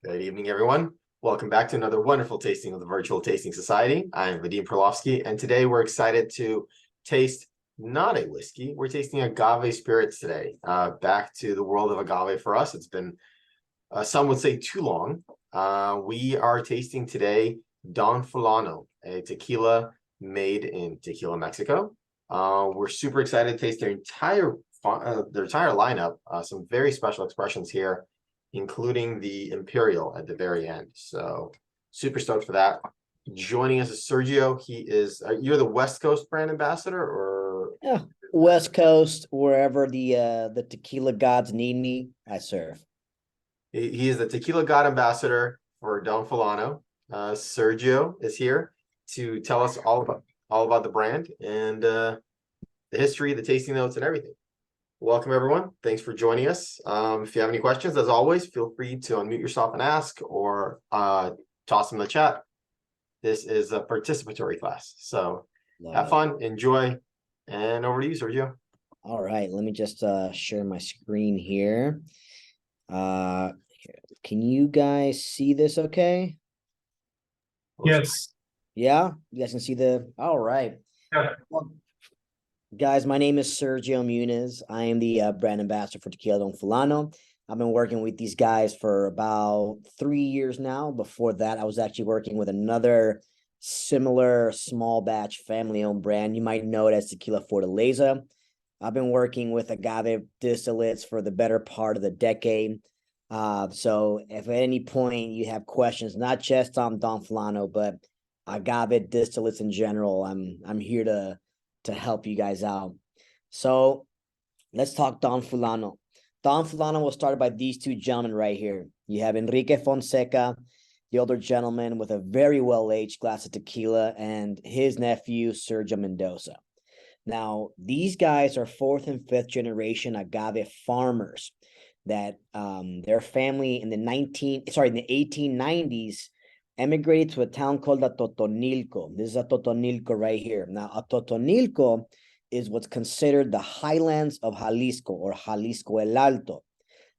Good evening, everyone. Welcome back to another wonderful tasting of the Virtual Tasting Society. I'm Vadim Perlovsky, and today we're excited to taste not a whiskey. We're tasting agave spirits today. Back to the world of agave for us. It's been, some would say, too long. We are tasting today Don Fulano, a tequila made in Tequila, Mexico. We're super excited to taste their entire lineup. Some very special expressions here, including the Imperial at the very end. So super stoked for that. Joining us is Sergio. He is, you're the West Coast brand ambassador, or? Yeah, West Coast, wherever the tequila gods need me, I serve. He is the Tequila God ambassador for Don Fulano. Sergio is here to tell us all about the brand and the history, the tasting notes, and everything. Welcome, everyone. Thanks for joining us. If you have any questions, as always, feel free to unmute yourself and ask, or toss them in the chat. This is a participatory class, so have fun, enjoy, and over to you, Sergio. All right, let me just share my screen here. Can you guys see this okay? Yes. Yeah, you guys can see all right. Yeah. Well, guys, my name is Sergio Muniz. I am the brand ambassador for Tequila Don Fulano. I've been working with these guys for about 3 years now. Before that, I was actually working with another similar small batch family-owned brand. You might know it as Tequila Fortaleza. I've been working with agave distillates for the better part of the decade. So if at any point you have questions, not just on Don Fulano, but agave distillates in general, I'm here to help you guys out. So let's talk Don Fulano. Don Fulano was started by these two gentlemen right here. You have Enrique Fonseca, the older gentleman with a very well-aged glass of tequila, and his nephew, Sergio Mendoza. Now, these guys are fourth and fifth generation agave farmers that their family in the 1890s emigrated to a town called Totonilco. This is a Totonilco right here. Now, a Totonilco is what's considered the highlands of Jalisco, or Jalisco el Alto.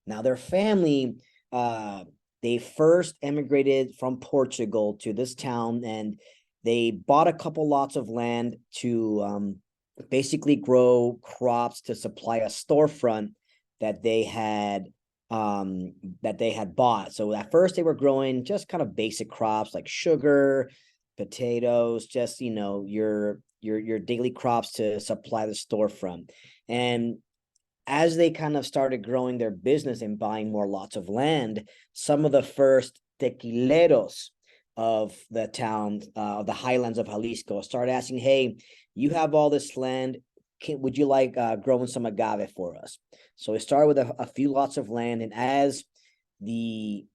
Now, their family, they first emigrated from Portugal to this town, and they bought a couple lots of land to basically grow crops to supply a storefront that they had bought. So at first they were growing just kind of basic crops like sugar, potatoes, just your daily crops to supply the storefront. And as they kind of started growing their business and buying more lots of land, some of the first tequileros of the town, of the highlands of Jalisco, started asking, hey, you have all this land, would you like growing some agave for us? So it started with a few lots of land, and as the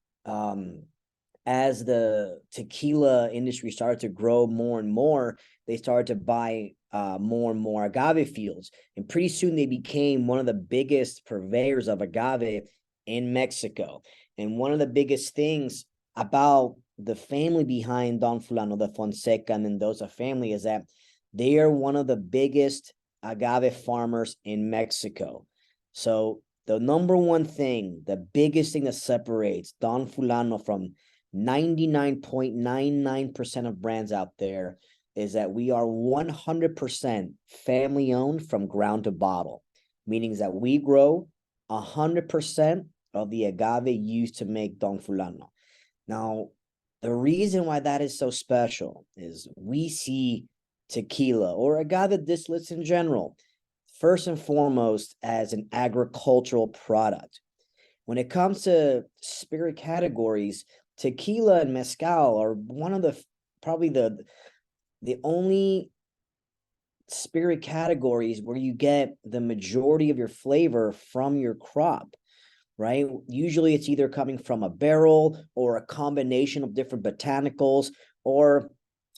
tequila industry started to grow more and more, they started to buy more and more agave fields, and pretty soon they became one of the biggest purveyors of agave in Mexico. And one of the biggest things about the family behind Don Fulano, the Fonseca and Mendoza family, is that they are one of the biggest agave farmers in Mexico. So the number one thing, the biggest thing that separates Don Fulano from 99.99% of brands out there is that we are 100% family owned from ground to bottle, meaning that we grow 100% of the agave used to make Don Fulano. Now, the reason why that is so special is we see tequila, or agave distillates in general, first and foremost as an agricultural product. When it comes to spirit categories, tequila and mezcal are one of probably the only spirit categories where you get the majority of your flavor from your crop, right? Usually it's either coming from a barrel or a combination of different botanicals or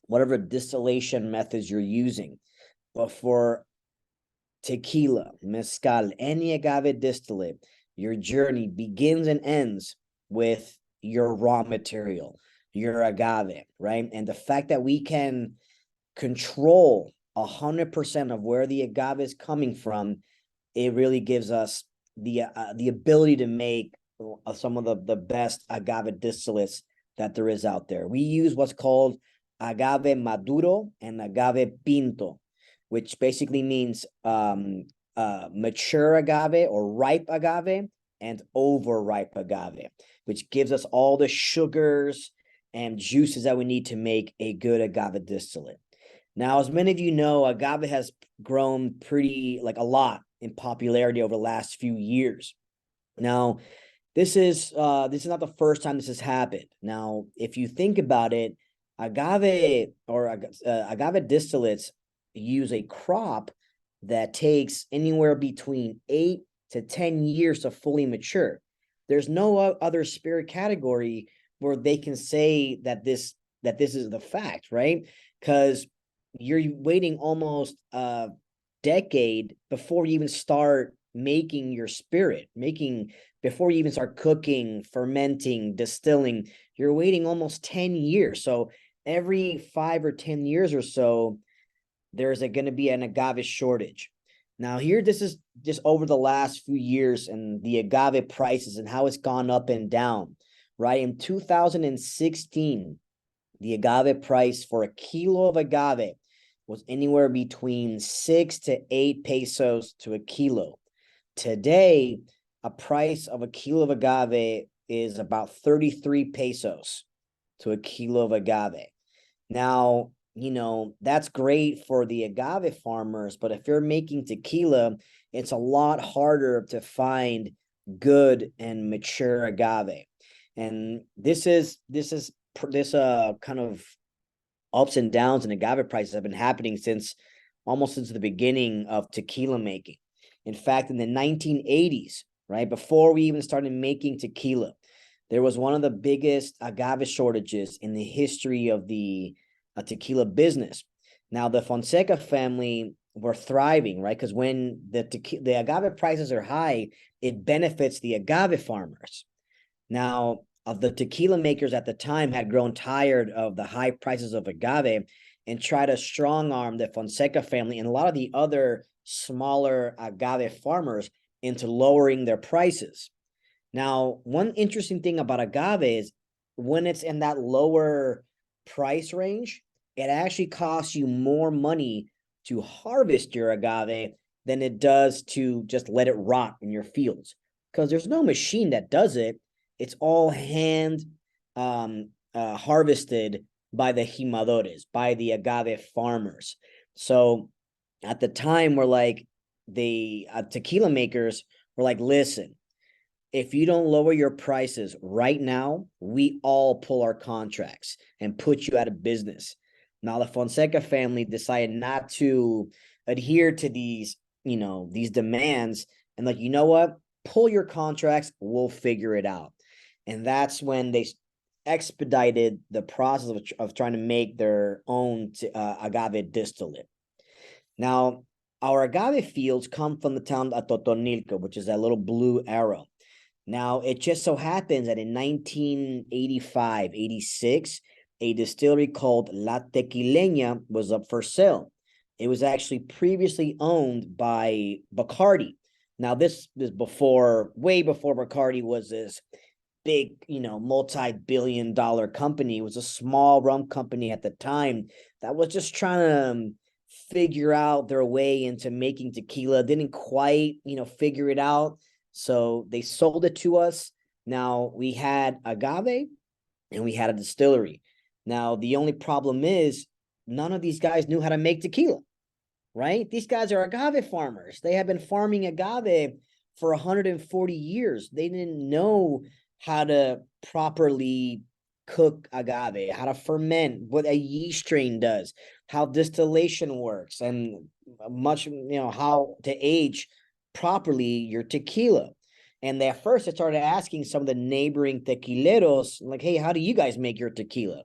whatever distillation methods you're using. But for tequila, mezcal, any agave distillate, your journey begins and ends with your raw material, your agave, right? And the fact that we can control 100% of where the agave is coming from, it really gives us the ability to make some of the best agave distillates that there is out there. We use what's called agave maduro and agave pinto, which basically means mature agave or ripe agave and overripe agave, which gives us all the sugars and juices that we need to make a good agave distillate. Now, as many of you know, agave has grown pretty, like, a lot in popularity over the last few years. Now, this is not the first time this has happened. Now, if you think about it, agave distillates use a crop that takes anywhere between 8 to 10 years to fully mature. There's no other spirit category where they can say that this is the fact, right? Because you're waiting almost a decade before you even start making your spirit, before you even start cooking, fermenting, distilling. You're waiting almost 10 years. So every 5 or 10 years or so, there's going to be an agave shortage. Now here, this is just over the last few years and the agave prices and how it's gone up and down, right? In 2016, the agave price for a kilo of agave was anywhere between 6 to 8 pesos to a kilo. Today, a price of a kilo of agave is about 33 pesos to a kilo of agave. Now, that's great for the agave farmers, but if you're making tequila, it's a lot harder to find good and mature agave. And this kind of ups and downs in agave prices have been happening since the beginning of tequila making. In fact, in the 1980s, right before we even started making tequila, there was one of the biggest agave shortages in the history of the tequila business. Now, the Fonseca family were thriving, right? Because when the agave prices are high, it benefits the agave farmers. Now, the tequila makers at the time had grown tired of the high prices of agave and tried to strong arm the Fonseca family and a lot of the other smaller agave farmers into lowering their prices. Now, one interesting thing about agave is when it's in that lower price range, it actually costs you more money to harvest your agave than it does to just let it rot in your fields, because there's no machine that does it. It's all hand harvested by the jimadores, by the agave farmers. So at the time, we're like, the tequila makers were like, listen, if you don't lower your prices right now, we all pull our contracts and put you out of business. Now, the Fonseca family decided not to adhere to these demands and like, you know what? Pull your contracts, we'll figure it out. And that's when they expedited the process of trying to make their own agave distillate. Now, our agave fields come from the town of Totonilco, which is that little blue arrow. Now, it just so happens that in 1985, 86, a distillery called La Tequileña was up for sale. It was actually previously owned by Bacardi. Now, this is way before Bacardi was this big, multi-billion-dollar company. It was a small rum company at the time that was just trying to figure out their way into making tequila. Didn't quite, figure it out. So they sold it to us. Now, we had agave and we had a distillery. Now, the only problem is none of these guys knew how to make tequila, right? These guys are agave farmers. They have been farming agave for 140 years. They didn't know how to properly cook agave, how to ferment, what a yeast strain does, how distillation works, and how to age properly your tequila. And at first I started asking some of the neighboring tequileros, like, hey, how do you guys make your tequila?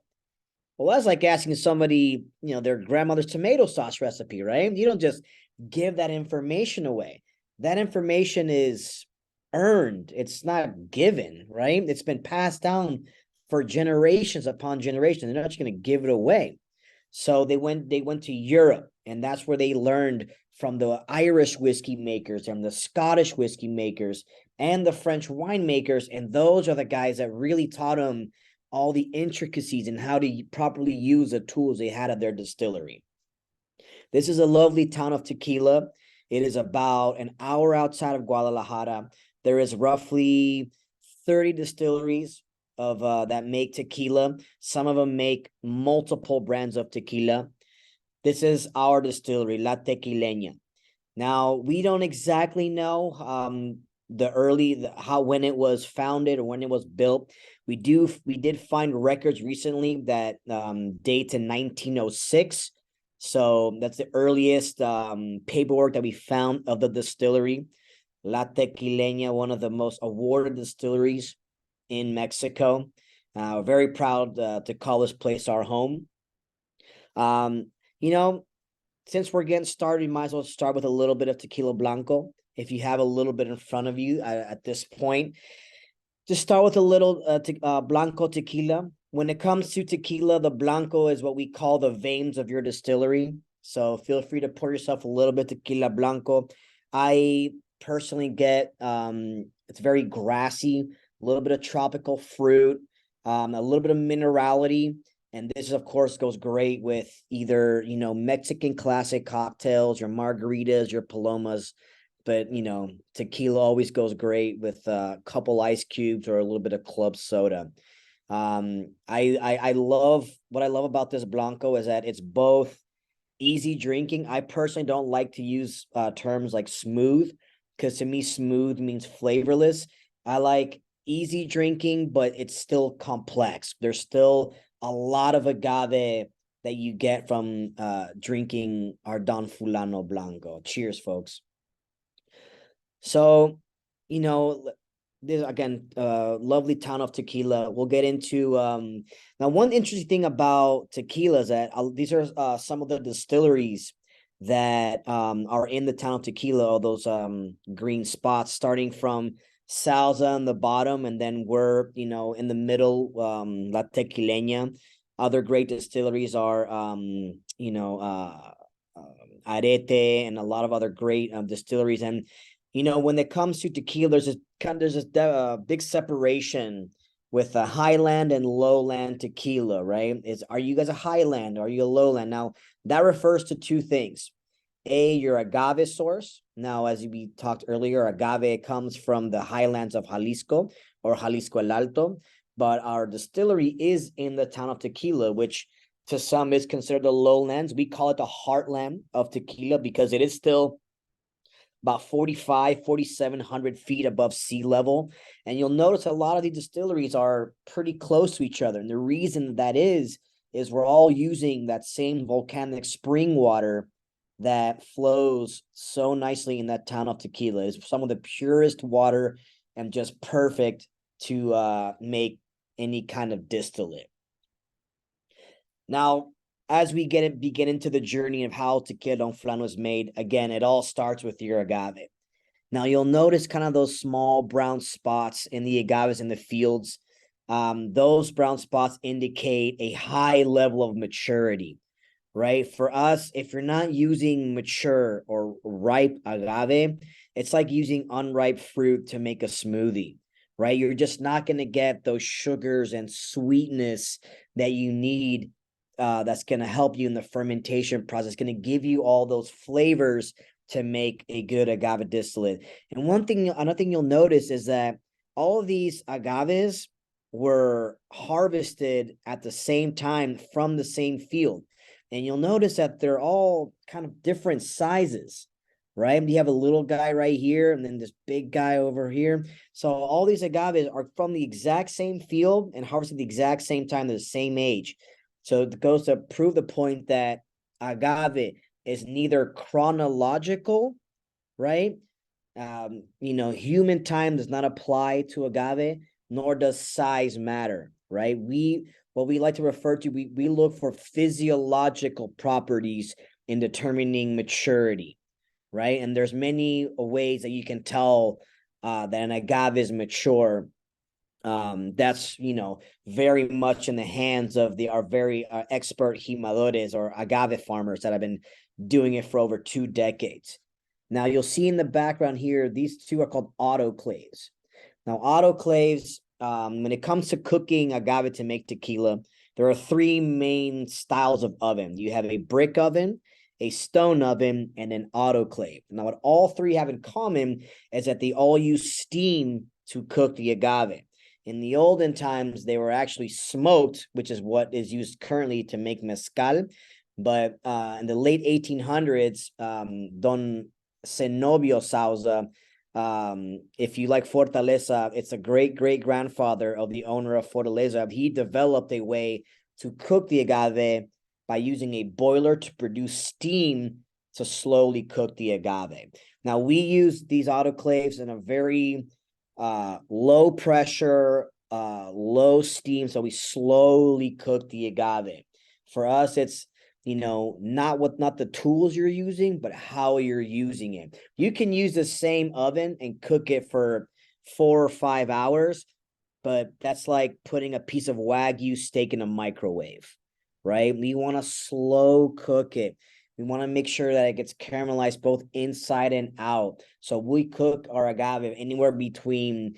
Well, that's like asking somebody, their grandmother's tomato sauce recipe, right? You don't just give that information away. That information is earned. It's not given, right? It's been passed down for generations upon generations. They're not just going to give it away. So they went to Europe, and that's where they learned from the Irish whiskey makers, from the Scottish whiskey makers, and the French winemakers. And those are the guys that really taught them all the intricacies and how to properly use the tools they had at their distillery. This is a lovely town of tequila. It is about an hour outside of Guadalajara. There is roughly 30 distilleries of that make tequila. Some of them make multiple brands of tequila. This is our distillery, La Tequileña. Now, we don't exactly know when it was founded or when it was built. We did find records recently that date to 1906. So that's the earliest paperwork that we found of the distillery. La Tequileña, one of the most awarded distilleries in Mexico. We're very proud to call this place our home. Since we're getting started, we might as well start with a little bit of tequila blanco. If you have a little bit in front of you at this point, just start with a little blanco tequila. When it comes to tequila, the blanco is what we call the veins of your distillery. So feel free to pour yourself a little bit of tequila blanco. I personally get, it's very grassy, a little bit of tropical fruit, a little bit of minerality. And this, of course, goes great with either, Mexican classic cocktails, your margaritas, your palomas. But, tequila always goes great with a couple ice cubes or a little bit of club soda. I love what I love about this blanco is that it's both easy drinking. I personally don't like to use terms like smooth, because to me, smooth means flavorless. I like easy drinking, but it's still complex. There's still a lot of agave that you get from drinking our Don Fulano Blanco. Cheers, folks. So, this again, lovely town of tequila. We'll get into now. One interesting thing about tequila is that these are some of the distilleries that are in the town of tequila. All those green spots, starting from Salsa on the bottom, and then we're in the middle, La Tequileña. Other great distilleries are Arete and a lot of other great distilleries. And when it comes to tequila, there's this big separation with a highland and lowland tequila, right? Are you guys a highland? Are you a lowland? Now, that refers to two things. Your agave source. Now, as we talked earlier, agave comes from the highlands of Jalisco or Jalisco el Alto, but our distillery is in the town of Tequila, which to some is considered the lowlands. We call it the heartland of tequila because it is still about 4,700 feet above sea level. And you'll notice a lot of these distilleries are pretty close to each other. And the reason that is we're all using that same volcanic spring water that flows so nicely in that town of Tequila. It's some of the purest water and just perfect to make any kind of distillate. Now, as we begin into the journey of how tequila Don Fulano is made, again, it all starts with your agave. Now, you'll notice kind of those small brown spots in the agaves in the fields. Those brown spots indicate a high level of maturity, right? For us, if you're not using mature or ripe agave, it's like using unripe fruit to make a smoothie, right? You're just not going to get those sugars and sweetness that you need. That's going to help you in the fermentation process, going to give you all those flavors to make a good agave distillate. And another thing you'll notice is that all of these agaves were harvested at the same time from the same field. And you'll notice that they're all kind of different sizes, right? You have a little guy right here and then this big guy over here. So all these agaves are from the exact same field and harvested at the exact same time, they're the same age. So it goes to prove the point that agave is neither chronological, right? Human time does not apply to agave, nor does size matter, right? What we like to refer to, we look for physiological properties in determining maturity, right? And there's many ways that you can tell that an agave is mature. That's very much in the hands of our very expert jimadores or agave farmers that have been doing it for over 2 decades. Now you'll see in the background here, these two are called autoclaves. Now autoclaves, when it comes to cooking agave to make tequila, there are 3 main styles of oven. You have a brick oven, a stone oven, and an autoclave. Now what all 3 have in common is that they all use steam to cook the agave. In the olden times, they were actually smoked, which is what is used currently to make mezcal. But in the late 1800s, Don Zenobio Souza, if you like Fortaleza, it's a great-great-grandfather of the owner of Fortaleza. He developed a way to cook the agave by using a boiler to produce steam to slowly cook the agave. Now, we use these autoclaves in a very low pressure, low steam, so we slowly cook the agave. For us, it's not the tools you're using, but how you're using it. You can use the same oven and cook it for 4 or 5 hours, but that's like putting a piece of Wagyu steak in a microwave, right? We want to slow cook it. We want to make sure that it gets caramelized both inside and out. So we cook our agave anywhere between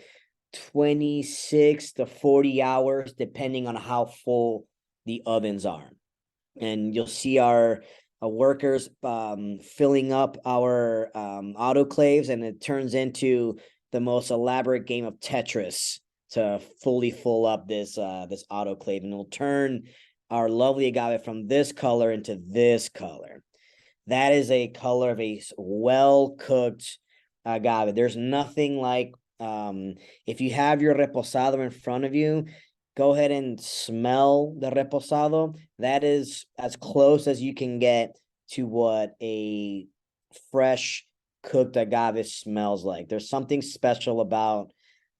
26 to 40 hours, depending on how full the ovens are. And you'll see our workers filling up our autoclaves, and it turns into the most elaborate game of Tetris to fully fill up this autoclave, and it'll turn our lovely agave from this color into this color. That is a color of a well-cooked agave. There's nothing like, if you have your reposado in front of you, go ahead and smell the reposado. That is as close as you can get to what a fresh cooked agave smells like. There's something special about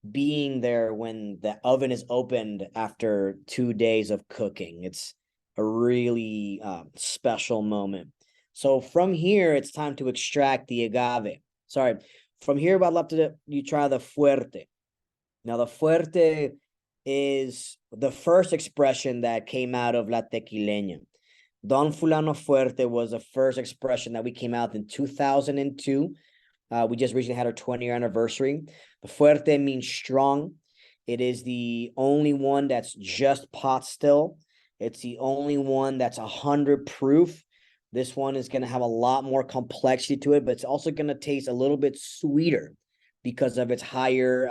being there when the oven is opened after 2 days of cooking. It's a really special moment. So from here, it's time to extract the agave. Sorry, from here, I'd love you try the fuerte. Now, the fuerte is the first expression that came out of La Tequileña. Don Fulano Fuerte was the first expression that we came out in 2002. We just recently had our 20-year anniversary. The Fuerte means strong. It is the only one that's just pot still. It's the only one that's 100 proof. This one is going to have a lot more complexity to it, but it's also going to taste a little bit sweeter because of its higher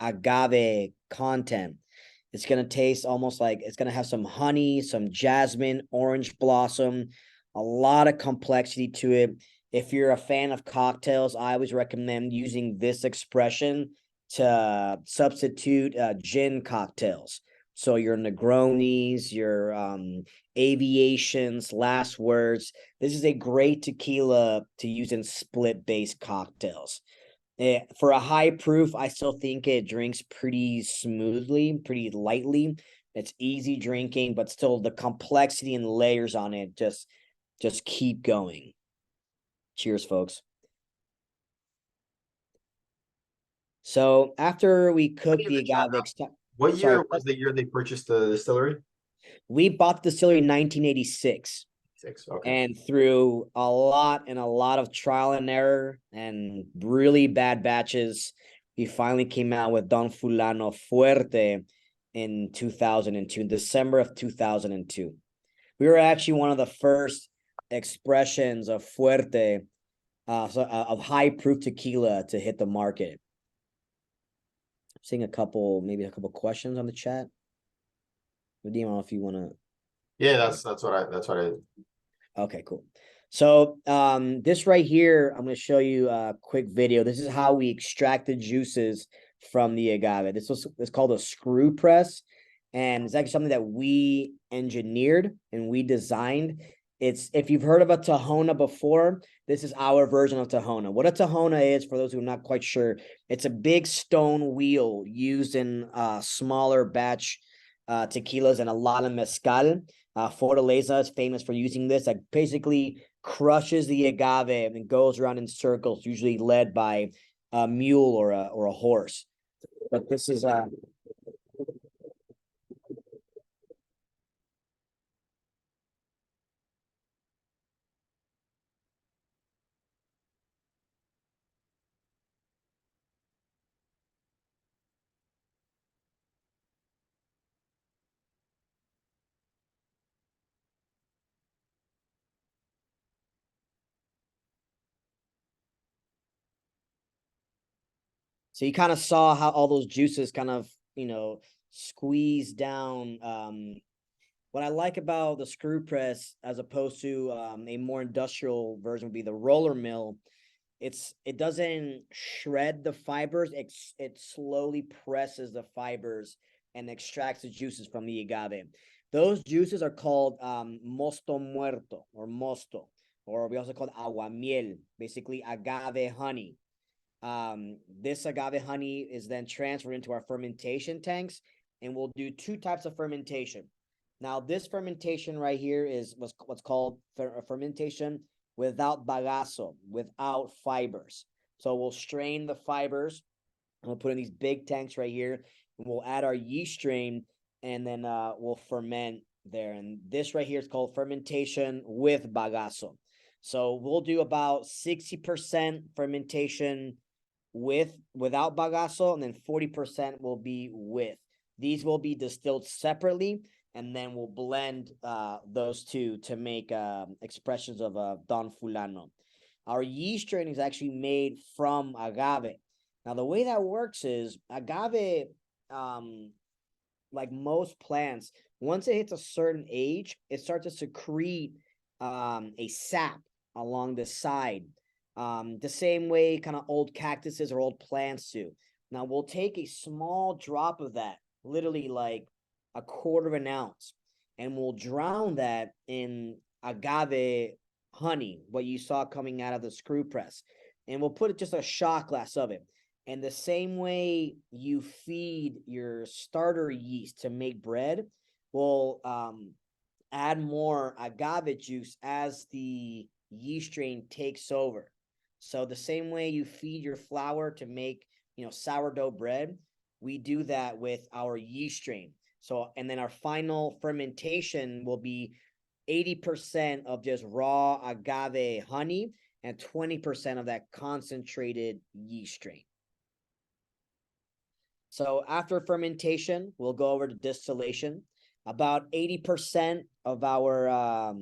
agave content. It's going to taste almost like it's going to have some honey, some jasmine, orange blossom, a lot of complexity to it. If you're a fan of cocktails, I always recommend using this expression to substitute gin cocktails. So your Negronis, your Aviations, Last Words. This is a great tequila to use in split-based cocktails. For a high proof, I still think it drinks pretty smoothly, pretty lightly. It's easy drinking, but still the complexity and layers on it just keep going. Cheers, folks. So after we cook the agave, what year was the year they purchased the distillery? We bought the distillery in 1986. Okay. And through a lot of trial and error and really bad batches, we finally came out with Don Fulano Fuerte in 2002, December of 2002. We were actually one of the first expressions of Fuerte, of high proof tequila to hit the market. I'm seeing maybe a couple questions on the chat. Vadim, I don't know if you want to. Yeah, that's what I. Okay, cool. So this right here, I'm going to show you a quick video. This is how we extract the juices from the agave. It's called a screw press, and it's actually something that we engineered and we designed. If you've heard of a Tahona before, this is our version of Tahona. What a Tahona is, for those who are not quite sure, it's a big stone wheel used in smaller batch tequilas and a lot of mezcal. Fortaleza is famous for using this. That basically crushes the agave and goes around in circles, usually led by a mule or a horse. But this is So you kind of saw how all those juices kind of, squeeze down. What I like about the screw press as opposed to a more industrial version would be the roller mill. It doesn't shred the fibers. It slowly presses the fibers and extracts the juices from the agave. Those juices are called mosto muerto or mosto, or we also call it aguamiel, basically agave honey. This agave honey is then transferred into our fermentation tanks, and we'll do two types of fermentation. Now, this fermentation right here is what's called fermentation without bagazo, without fibers. So we'll strain the fibers, and we'll put in these big tanks right here, and we'll add our yeast strain, and then we'll ferment there. And this right here is called fermentation with bagazo. So we'll do about 60% fermentation without bagazo, and then 40% will be with. These will be distilled separately, and then we'll blend those two to make expressions of Don Fulano. Our yeast strain is actually made from agave. Now, the way that works is agave, like most plants, once it hits a certain age, it starts to secrete a sap along the side. The same way kind of old cactuses or old plants do. Now we'll take a small drop of that, literally like a quarter of an ounce, and we'll drown that in agave honey, what you saw coming out of the screw press. And we'll put just a shot glass of it. And the same way you feed your starter yeast to make bread, we'll add more agave juice as the yeast strain takes over. So the same way you feed your flour to make, sourdough bread, we do that with our yeast strain. So, and then our final fermentation will be 80% of just raw agave honey and 20% of that concentrated yeast strain. So after fermentation, we'll go over to distillation. About 80% of our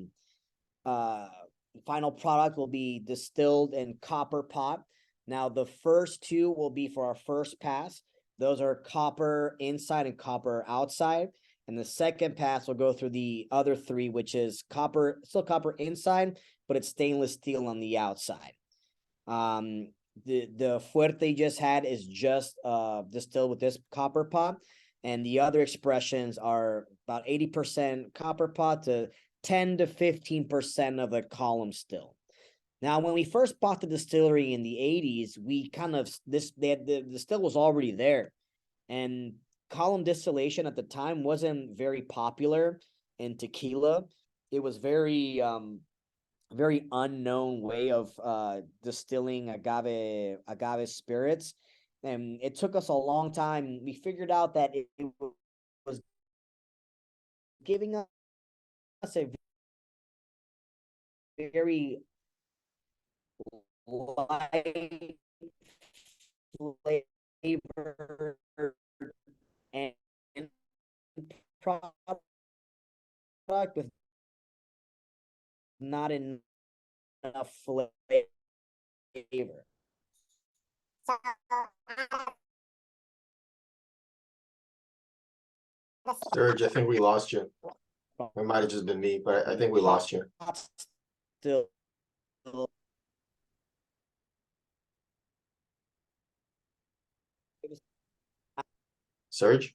final product will be distilled in copper pot. Now, the first two will be for our first pass. Those are copper inside and copper outside. And the second pass will go through the other three, which is copper, still copper inside, but it's stainless steel on the outside. The fuerte you just had is just distilled with this copper pot, and the other expressions are about 80% copper pot to 10 to 15% of the column still. Now, when we first bought the distillery in the 80s, we kind of the still was already there, and column distillation at the time wasn't very popular in tequila. It was very unknown way of distilling agave spirits, and it took us a long time. We figured out that it was giving us a very light flavor and product with not enough flavor. Serge, I think we lost you. It might have just been me, but I think we lost you. Still. Serge?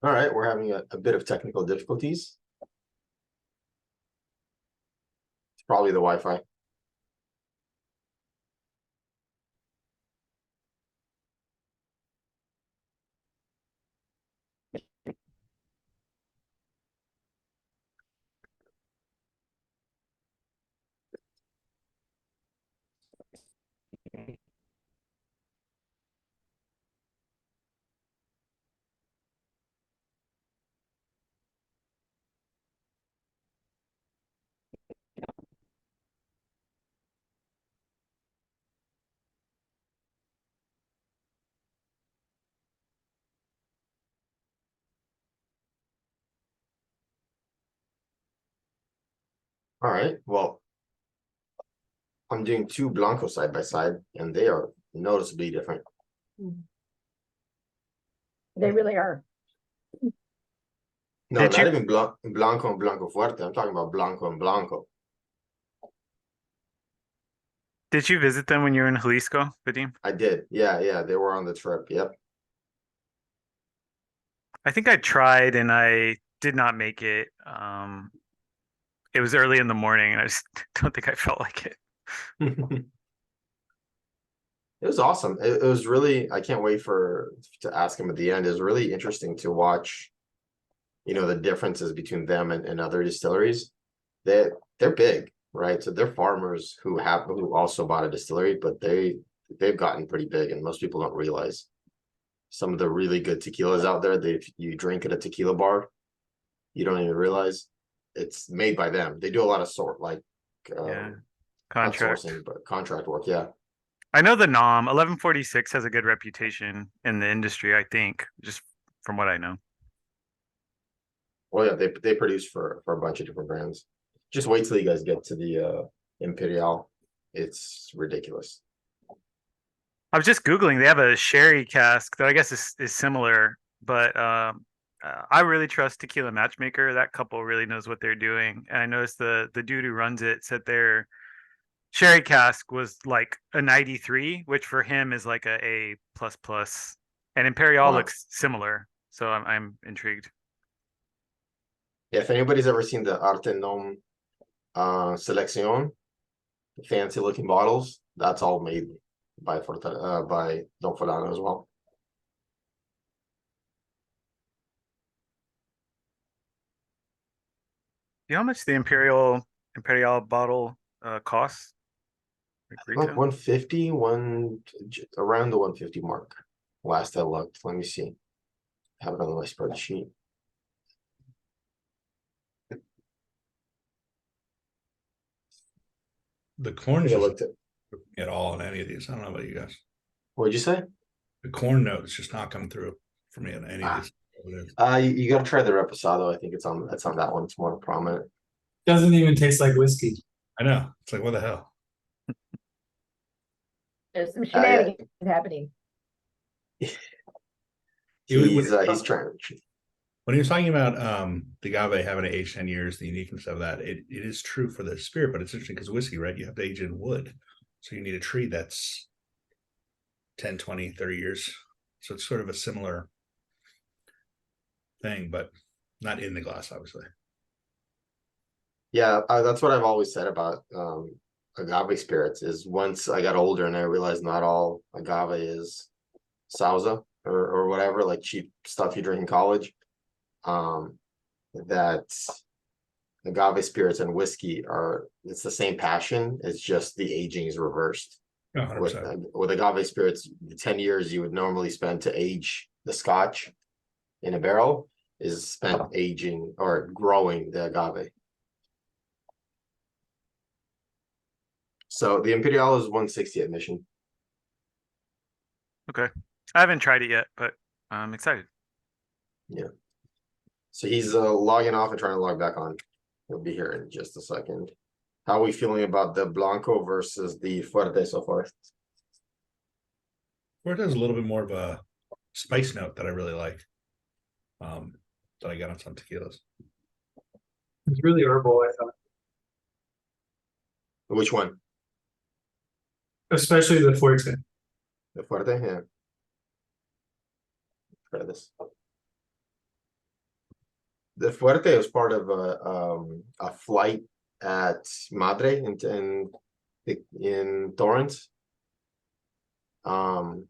All right, we're having a bit of technical difficulties. It's probably the Wi-Fi. All right, well, I'm doing two Blanco side by side, and they are noticeably different. They really are. No, Did not you- even Blanco and Blanco Fuerte. I'm talking about Blanco and Blanco. Did you visit them when you were in Jalisco, Vadim? I did. Yeah, they were on the trip. Yep. I think I tried and I did not make it. It was early in the morning and I just don't think I felt like it. It was awesome. It was really, I can't wait to ask him at the end. It was really interesting to watch, the differences between them and other distilleries. They're big, right? So they're farmers who also bought a distillery, but they've gotten pretty big, and most people don't realize some of the really good tequilas out there. You drink at a tequila bar, you don't even realize it's made by them. They do a lot of not Contract. sourcing, but contract work. Yeah. I know the NOM 1146 has a good reputation in the industry, I think, just from what I know. Well, yeah, they produce for a bunch of different brands. Just wait till you guys get to the Imperial. It's ridiculous. I was just Googling, they have a sherry cask that I guess is similar, but I really trust Tequila Matchmaker. That couple really knows what they're doing. And I noticed the dude who runs it said their sherry cask was like a 93, which for him is like a A plus plus. And Imperial Wow. looks similar. So I'm intrigued. Yeah, if anybody's ever seen the Arte Nom Selección, the fancy looking bottles, that's all made by Don Fulano as well. Do you know how much the Imperial bottle costs? Like Like retail? 150, around the 150 mark. Last I looked, let me see. I have it on my spreadsheet. The corn I just looked at all in any of these. I don't know about you guys. What'd you say? The corn note is just not coming through for me in any of these. You gotta try the Reposado. I think it's on that one. It's more prominent. Doesn't even taste like whiskey. I know. It's like, what the hell? There's some yeah. shenanigans happening. He's trying. When he was talking about the agave having to age 10 years, the uniqueness of that, it is true for the spirit, but it's interesting because whiskey, right? You have to age in wood. So you need a tree that's 10, 20, 30 years. So it's sort of a similar thing, but not in the glass, obviously. Yeah, that's what I've always said about agave spirits. Is once I got older and I realized not all agave is Sauza or whatever, like cheap stuff you drink in college. That agave spirits and whiskey it's the same passion. It's just the aging is reversed. 100%. With agave spirits, the 10 years you would normally spend to age the scotch in a barrel is spent aging or growing the agave. So the Imperial is 160 admission. Okay. I haven't tried it yet, but I'm excited. Yeah. So he's logging off and trying to log back on. He'll be here in just a second. How are we feeling about the Blanco versus the Fuerte so far? Where it has a little bit more of a spice note that I really like. That I got on some tequilas. It's really herbal, I thought. Which one? Especially the Fuerte. The Fuerte? Yeah. Try this. The Fuerte was part of a flight at Madre in Torrance. And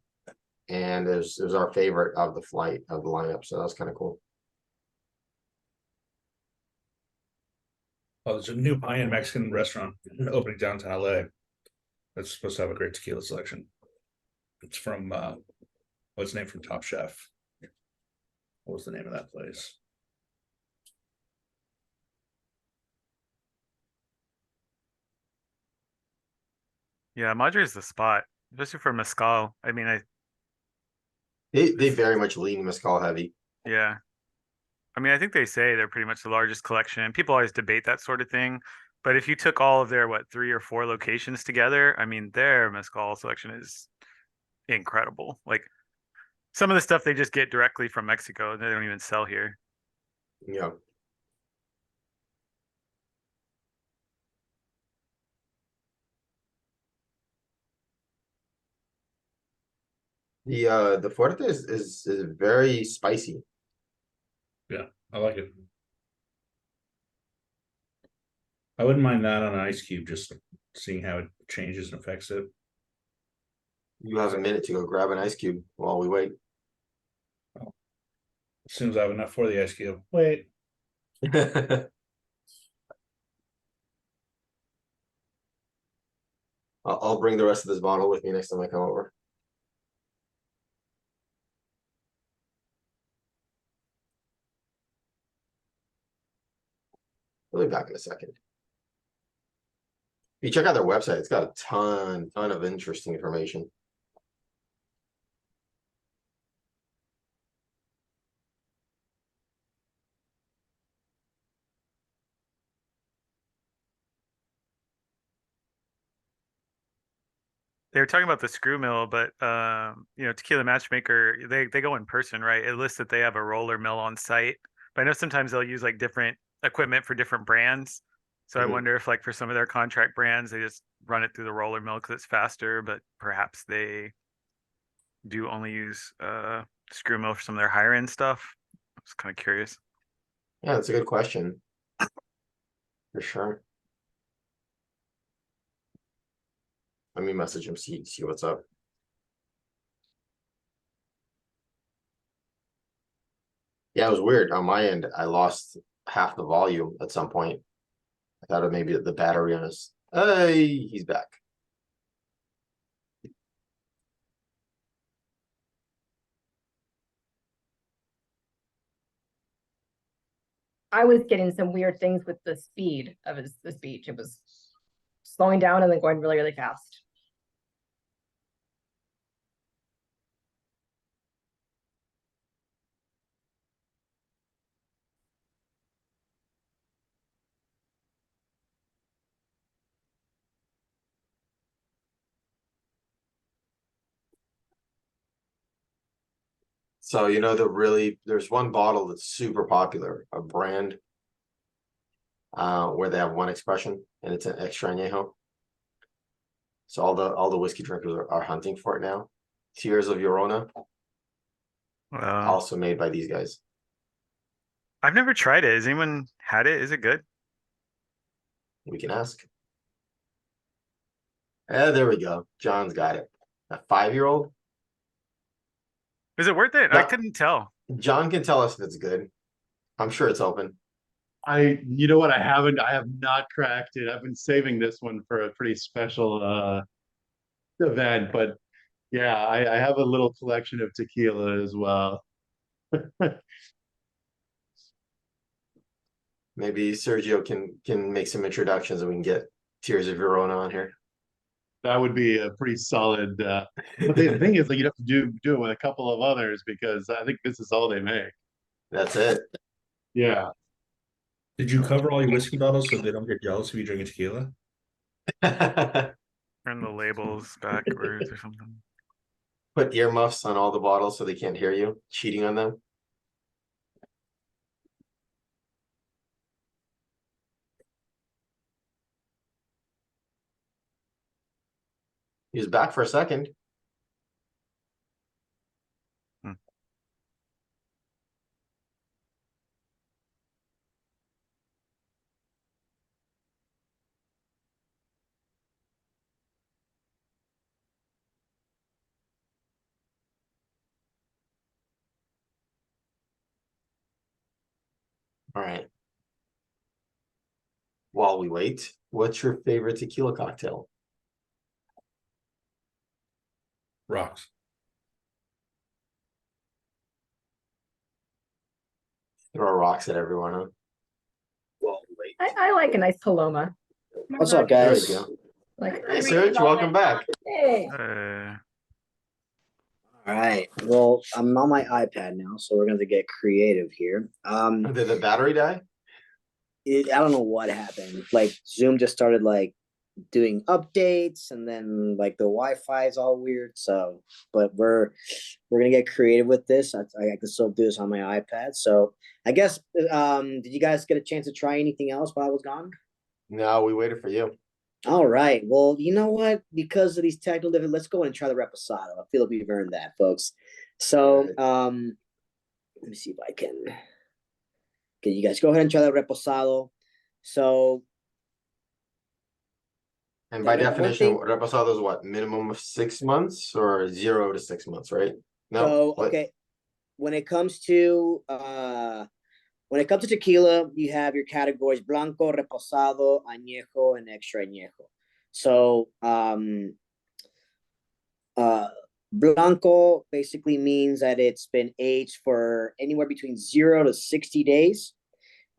it was our favorite of the flight of the lineup, so that was kind of cool. Oh, there's a new high-end Mexican restaurant opening downtown LA. That's supposed to have a great tequila selection. It's from what's the name from Top Chef? What was the name of that place? Yeah, Madre is the spot, especially for mezcal. I mean, They very much lean mezcal heavy. yeah. I mean, I think they say they're pretty much the largest collection. People always debate that sort of thing, But if you took all of their, what, 3 or 4 locations together, I mean, their mezcal selection is incredible. Like some of the stuff they just get directly from Mexico, they don't even sell here. Yeah. The Fuerte is very spicy. Yeah, I like it. I wouldn't mind that on an ice cube, just seeing how it changes and affects it. You have a minute to go grab an ice cube while we wait. As soon as I have enough for the ice cube. Wait. I'll bring the rest of this bottle with me next time I come over. We'll be back in a second. If you check out their website, it's got a ton of interesting information. They were talking about the screw mill, but Tequila Matchmaker, they go in person, right? It lists that they have a roller mill on site. But I know sometimes they'll use like different equipment for different brands. So I Mhm. wonder if like for some of their contract brands, they just run it through the roller mill because it's faster, but perhaps they do only use screw mill for some of their higher end stuff. I was kind of curious. Yeah, that's a good question. For sure. Let me message him, see what's up. Yeah, it was weird. On my end, I lost half the volume at some point. I thought it maybe the battery on his. Hey, he's back. I was getting some weird things with the speed of the speech. It was slowing down and then going really, really fast. So there's one bottle that's super popular, a brand where they have one expression and it's an extra añejo. So all the whiskey drinkers are hunting for it now. Tears of Llorona, also made by these guys. I've never tried it. Has anyone had it? Is it good? We can ask. There we go. John's got it. A 5-year-old. Is it worth it? I couldn't tell. John can tell us if it's good. I'm sure it's open. You know what? I have not cracked it. I've been saving this one for a pretty special event, but yeah, I have a little collection of tequila as well. Maybe Sergio can make some introductions and we can get Tears of Verona on here. That would be a pretty solid. But the thing is, like, you'd have to do it with a couple of others because I think this is all they make. That's it. Yeah. Did you cover all your whiskey bottles so they don't get jealous if you drink a tequila? Turn the labels backwards or something. Put earmuffs on all the bottles so they can't hear you cheating on them. He was back for a second. All right. While we wait, what's your favorite tequila cocktail? Rocks. Throw rocks at everyone, huh? While we wait. I like a nice Paloma. What's up, There guys? you go. Like, Hey, Serge, welcome back. hey, All right. Well, I'm on my iPad now, so we're going to get creative here. Did the battery die? I don't know what happened. Like Zoom just started like doing updates, and then like the Wi-Fi is all weird. So, but we're gonna get creative with this. I can still do this on my iPad. So I guess did you guys get a chance to try anything else while I was gone? No, we waited for you. All right. Well, you know what? Because of these technical difficulties, let's go and try the reposado. I feel like we've earned that, folks. So let me see if I can. Okay, you guys go ahead and try the reposado. So And by one definition, thing- reposado is what, minimum of 6 months or 0 to 6 months, right? No, so what? okay, when it comes to tequila, you have your categories: blanco, reposado, añejo, and extra añejo. So blanco basically means that it's been aged for anywhere between 0 to 60 days.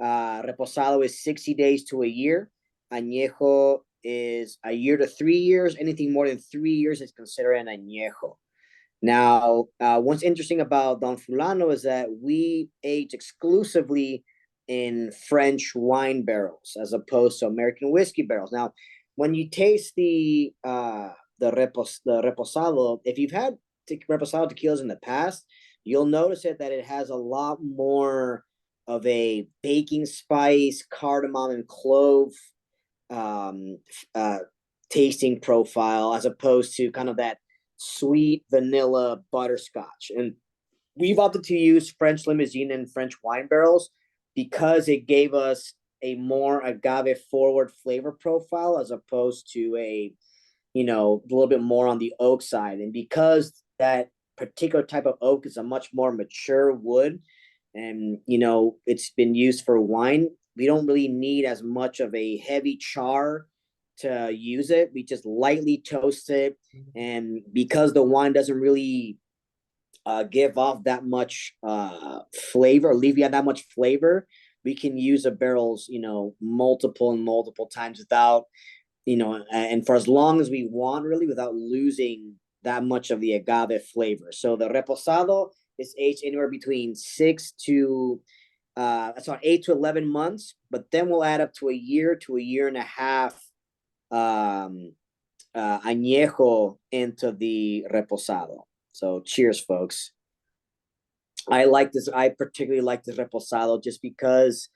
Reposado is 60 days to a year. Añejo is a year to 3 years. Anything more than 3 years is considered an añejo. Now, what's interesting about Don Fulano is that we age exclusively in French wine barrels as opposed to American whiskey barrels. Now, when you taste the reposado, if you've had reposado tequilas in the past, you'll notice that it has a lot more of a baking spice, cardamom, and clove tasting profile as opposed to kind of that sweet vanilla butterscotch. And we've opted to use French limousine and French wine barrels because it gave us a more agave forward flavor profile as opposed to a little bit more on the oak side. And because that particular type of oak is a much more mature wood, and it's been used for wine, we don't really need as much of a heavy char to use it. We just lightly toast it, and because the wine doesn't really give off that much flavor, or leave you that much flavor, we can use the barrels multiple times without and for as long as we want, really, without losing that much of the agave flavor. So the reposado is aged anywhere between 8 to 11 months, but then we'll add up to a year and a half añejo into the reposado. So cheers, folks. I like this. I particularly like this reposado just because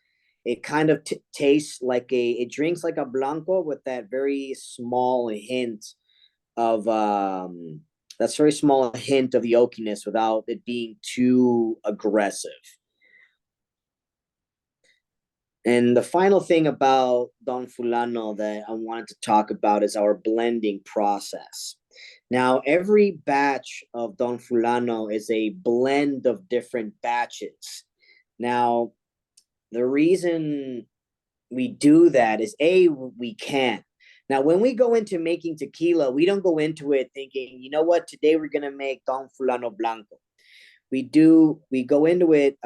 it kind of tastes like it drinks like a blanco with that very small hint of the oakiness without it being too aggressive. And the final thing about Don Fulano that I wanted to talk about is our blending process. Now, every batch of Don Fulano is a blend of different batches. Now, the reason we do that is we can. Now, when we go into making tequila, we don't go into it thinking, you know what, today we're going to make Don Fulano Blanco. We go into it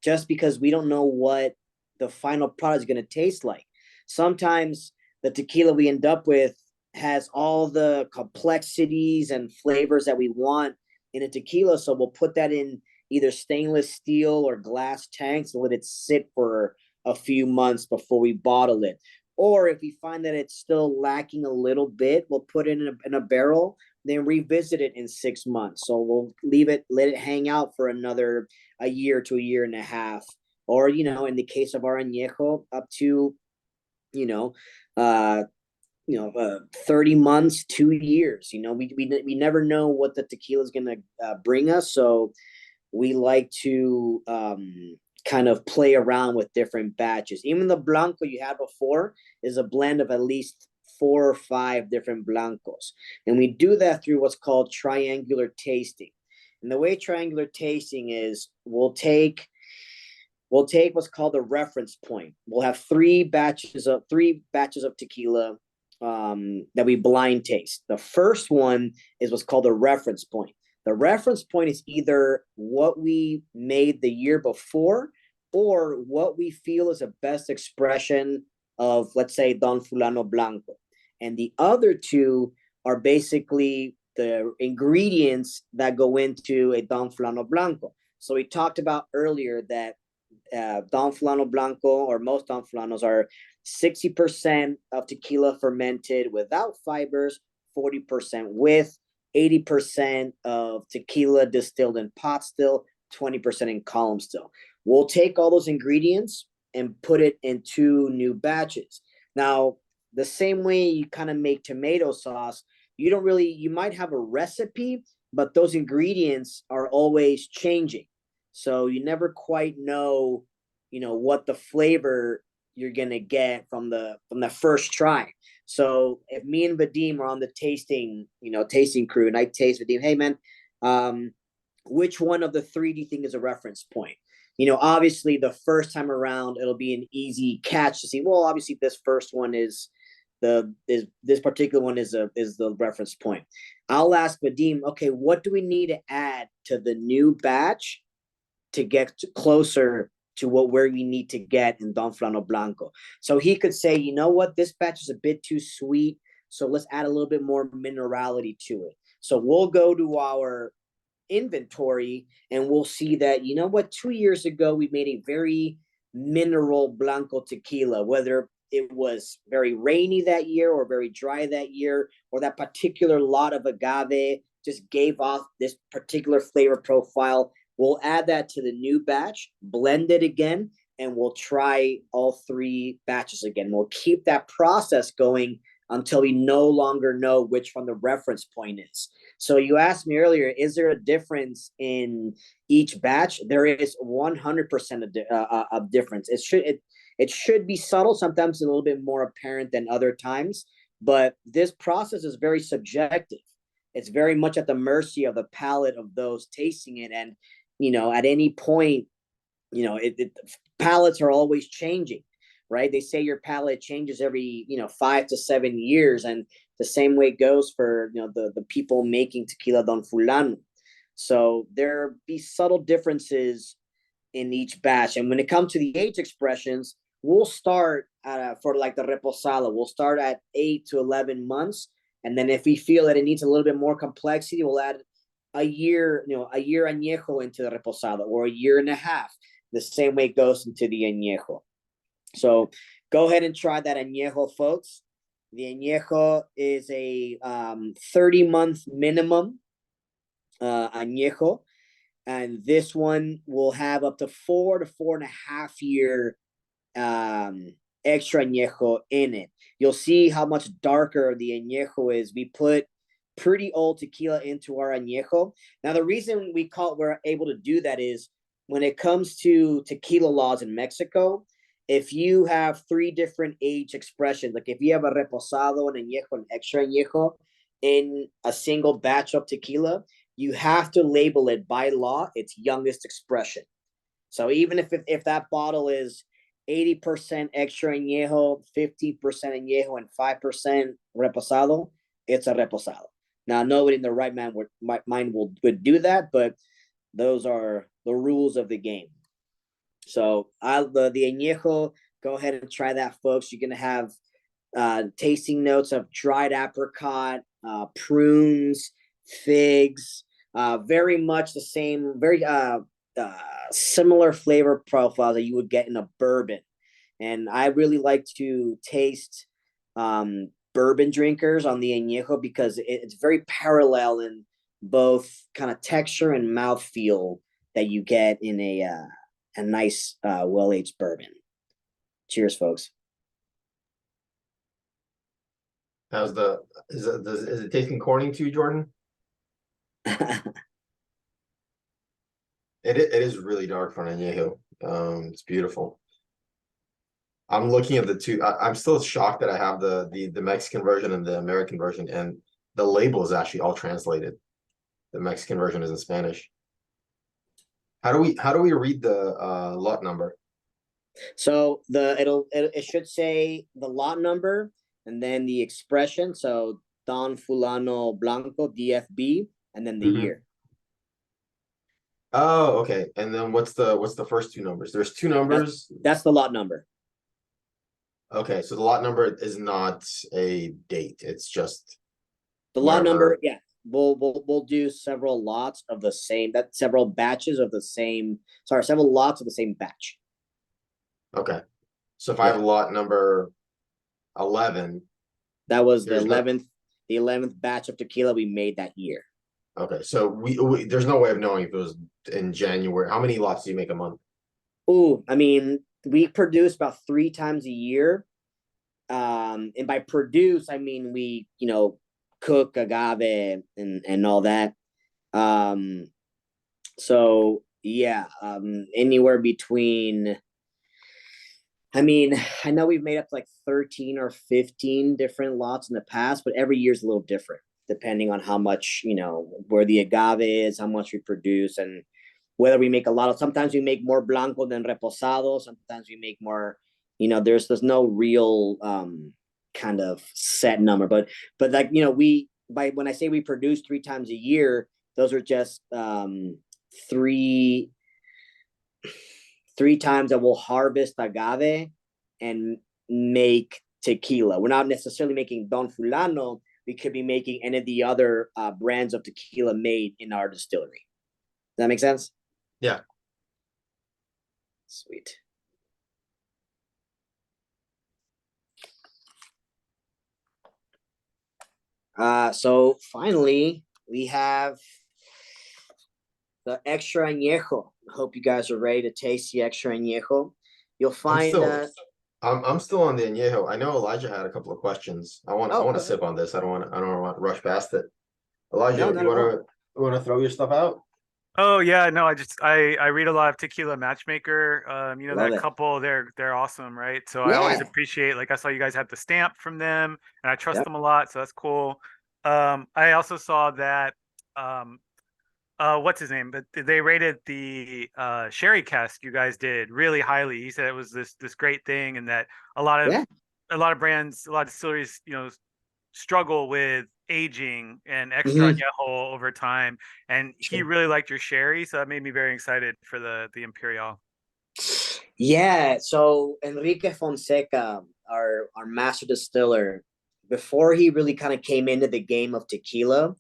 just because we don't know what the final product is going to taste like. Sometimes the tequila we end up with has all the complexities and flavors that we want in a tequila. So we'll put that in either stainless steel or glass tanks and let it sit for a few months before we bottle it. Or if we find that it's still lacking a little bit, we'll put it in a barrel, then revisit it in 6 months. So we'll let it hang out for a year to a year and a half. Or, in the case of our añejo, up to, 30 months, 2 years. We never know what the tequila is going to bring us. So we like to kind of play around with different batches. Even the blanco you had before is a blend of at least 4 or 5 different blancos. And we do that through what's called triangular tasting. And the way triangular tasting is we'll take what's called a reference point. We'll have 3 batches of tequila that we blind taste. The first one is what's called a reference point. The reference point is either what we made the year before or what we feel is a best expression of, let's say, Don Fulano Blanco. And the other 2 are basically the ingredients that go into a Don Fulano Blanco. So we talked about earlier that Don Fulano Blanco, or most Don Fulanos, are 60% of tequila fermented without fibers, 40% with, 80% of tequila distilled in pot still, 20% in column still. We'll take all those ingredients and put it in 2 new batches. Now, the same way you kind of make tomato sauce, you might have a recipe, but those ingredients are always changing. So you never quite know, what the flavor you're gonna get from the first try. So if me and Vadim are on the tasting crew, and I taste Vadim, hey man, which one of the 3 do you think is a reference point? Obviously the first time around it'll be an easy catch to see. Well, obviously this first one is this particular one is the reference point. I'll ask Vadim, okay, what do we need to add to the new batch to get closer to where we need to get in Don Fulano Blanco? So he could say, you know what, this batch is a bit too sweet, so let's add a little bit more minerality to it. So we'll go to our inventory and we'll see that, 2 years ago we made a very mineral Blanco tequila, whether it was very rainy that year or very dry that year, or that particular lot of agave just gave off this particular flavor profile. We'll add that to the new batch, blend it again, and we'll try all 3 batches again. We'll keep that process going until we no longer know which one the reference point is. So you asked me earlier, is there a difference in each batch? There is 100% of difference. It should be subtle, sometimes a little bit more apparent than other times, but this process is very subjective. It's very much at the mercy of the palate of those tasting it. And, at any point, palates are always changing, right? They say your palate changes every, 5 to 7 years. And the same way goes for, the people making tequila Don Fulano. So there be subtle differences in each batch. And when it comes to the age expressions, we'll start for like the reposado, we'll start at 8 to 11 months. And then if we feel that it needs a little bit more complexity, we'll add a year añejo into the reposado, or a year and a half. The same way it goes into the añejo. So go ahead and try that añejo, folks. The añejo is a 30-month minimum añejo. And this one will have up to 4 to 4.5 year extra añejo in it. You'll see how much darker the añejo is. We put pretty old tequila into our añejo. Now, the reason we're able to do that is when it comes to tequila laws in Mexico, if you have 3 different age expressions, like if you have a reposado, an añejo, an extra añejo in a single batch of tequila, you have to label it by law its youngest expression. So even if that bottle is 80% extra añejo, 50% añejo, and 5% reposado, it's a reposado. Now, nobody in the right mind would do that, but those are the rules of the game. So the añejo, go ahead and try that, folks. You're going to have tasting notes of dried apricot, prunes, figs, very much the same, very similar flavor profile that you would get in a bourbon. And I really like to taste bourbon drinkers on the añejo because it's very parallel in both kind of texture and mouthfeel that you get in a nice well-aged bourbon. Cheers, folks. Is it tasting corny to you, Jordan? It is really dark for an añejo. It's beautiful. I'm looking at the two. I'm still shocked that I have the Mexican version and the American version, and the label is actually all translated. The Mexican version is in Spanish. How do we read the lot number? So it should say the lot number and then the expression. So Don Fulano Blanco DFB and then the year. Oh, okay. And then what's the first 2 numbers? There's 2 numbers. That's the lot number. Okay, so the lot number is not a date. It's just the lot number. Yeah, we'll do several lots of the same. Several batches of the same. Sorry, several lots of the same batch. Okay. So if I have lot number 11, That was the There's no- 11th batch of tequila we made that year. okay, so we there's no way of knowing if it was in January. How many lots do you make a month? Ooh, I mean, we produce about 3 times a year. And by produce, I mean we, cook agave and all that. So yeah, anywhere between, I mean, I know we've made up like 13 or 15 different lots in the past, but every year's a little different depending on how much, where the agave is, how much we produce, and whether we make a lot of, sometimes we make more blanco than reposado, sometimes we make more, there's no real kind of set number, but like, when I say we produce 3 times a year, those are just three times that we'll harvest agave and make tequila. We're not necessarily making Don Fulano. We could be making any of the other brands of tequila made in our distillery. Does that make sense? Yeah. Sweet. So finally, we have the extra añejo. I hope you guys are ready to taste the extra añejo. You'll find I'm still on the añejo. I know Elijah had a couple of questions. I want to sip on this. I don't want to rush past it. Elijah, No, you want to throw your stuff out? Oh yeah, no, I read a lot of Tequila Matchmaker. Love That it. couple, they're awesome, right? So I always appreciate, like I saw you guys had the stamp from them, and I trust them a lot, so that's cool. I also saw that what's his name? But they rated the sherry cask you guys did really highly. He said it was this great thing, and that a lot of brands, a lot of distilleries, struggle with aging and extra añejo over time. And he really liked your sherry, so that made me very excited for the Imperial. Yeah, so Enrique Fonseca, our master distiller, before he really kind of came into the game of tequila,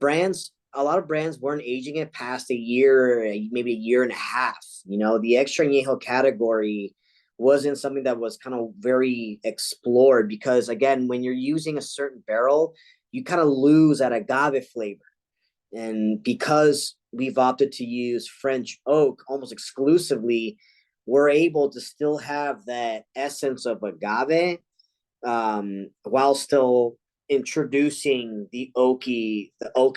a lot of brands weren't aging it past a year, maybe a year and a half. The extra añejo category wasn't something that was kind of very explored because, again, when you're using a certain barrel, you kind of lose that agave flavor. And because we've opted to use French oak almost exclusively, we're able to still have that essence of agave while still introducing the oakiness of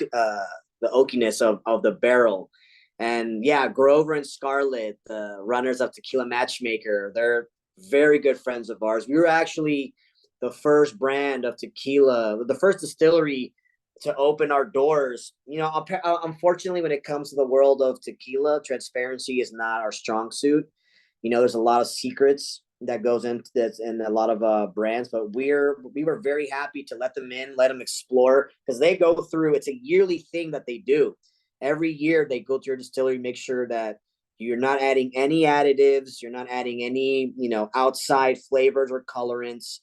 the barrel. And yeah, Grover and Scarlett, the runners of Tequila Matchmaker, they're very good friends of ours. We were actually the first brand of tequila, the first distillery to open our doors. Unfortunately, when it comes to the world of tequila, transparency is not our strong suit. There's a lot of secrets that goes into this and a lot of brands, but we were very happy to let them in, let them explore, because they go through, it's a yearly thing that they do. Every year they go to your distillery, make sure that you're not adding any additives, you're not adding any, outside flavors or colorants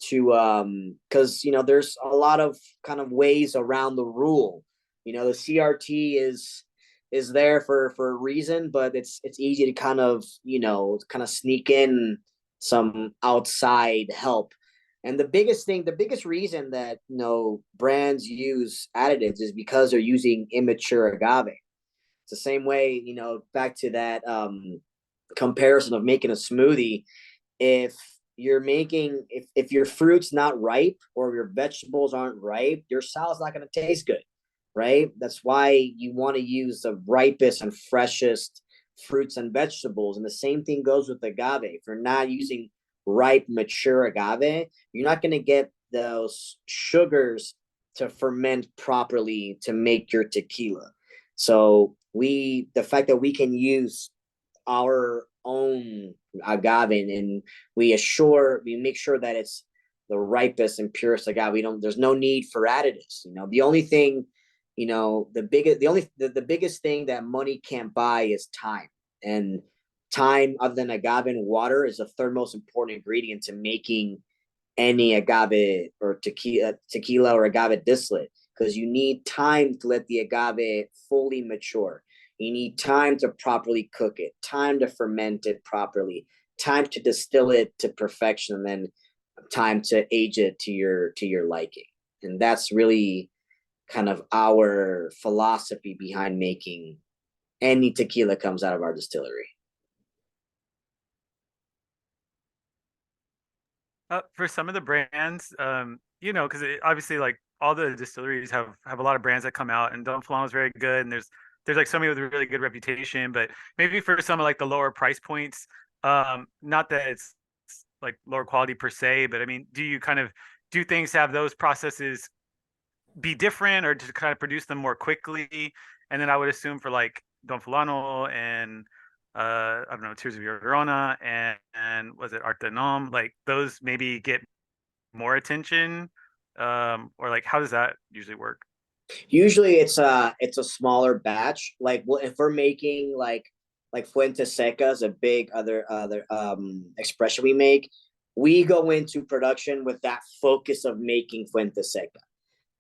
to because there's a lot of kind of ways around the rule. The CRT is there for a reason, but it's easy to kind of sneak in some outside help. And the biggest reason that brands use additives is because they're using immature agave. It's the same way, back to that comparison of making a smoothie. If your fruit's not ripe or your vegetables aren't ripe, your salad's not going to taste good, right? That's why you want to use the ripest and freshest fruits and vegetables. And the same thing goes with agave. If you're not using ripe, mature agave, you're not going to get those sugars to ferment properly to make your tequila. So the fact that we can use our own agave and we make sure that it's the ripest and purest agave. There's no need for additives. The only thing, the biggest thing that money can't buy is time. And time, other than agave and water, is the third most important ingredient to making any agave or tequila or agave distillate, because you need time to let the agave fully mature. You need time to properly cook it, time to ferment it properly, time to distill it to perfection, and then time to age it to your liking. And that's really kind of our philosophy behind making any tequila comes out of our distillery. For some of the brands, you know, because obviously like all the distilleries have a lot of brands that come out, and Don Fulano is very good, and there's like so many with a really good reputation, but maybe for some of like the lower price points, not that it's like lower quality per se, but I mean, do things have those processes be different, or to kind of produce them more quickly? And then I would assume for like Don Fulano and I don't know, Tears of Your Verona and was it Arte Nom, like those maybe get more attention, or like how does that usually work? Usually it's a smaller batch. Like, well, if we're making like Fuente Seca is a big other expression we make, we go into production with that focus of making Fuente Seca,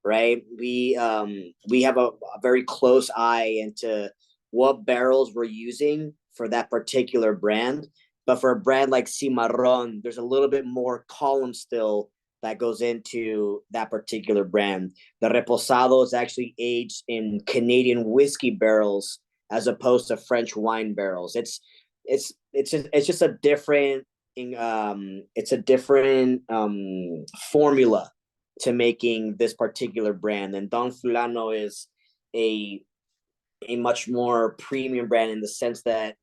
right? We have a very close eye into what barrels we're using for that particular brand. But for a brand like Cimarron, there's a little bit more column still that goes into that particular brand. The Reposado is actually aged in Canadian whiskey barrels as opposed to French wine barrels. It's just a different formula to making this particular brand. And Don Fulano is a much more premium brand in the sense that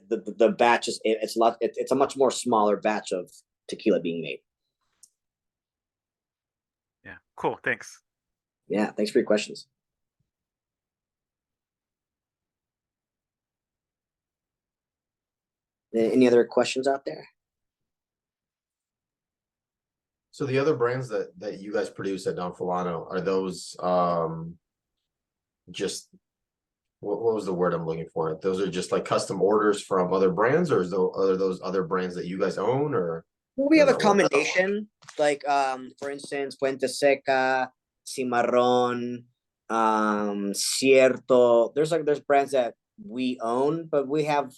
the batch is it's a much more smaller batch of tequila being made. Yeah, cool. Thanks. Yeah, thanks for your questions. Any other questions out there? So the other brands that you guys produce at Don Fulano, are those just what was the word I'm looking for? Those are just like custom orders from other brands, or are those other brands that you guys own, or Well, we have a does that work? combination, like for instance, Fuente Seca, Cimarron, Cierto. There's brands that we own, but we have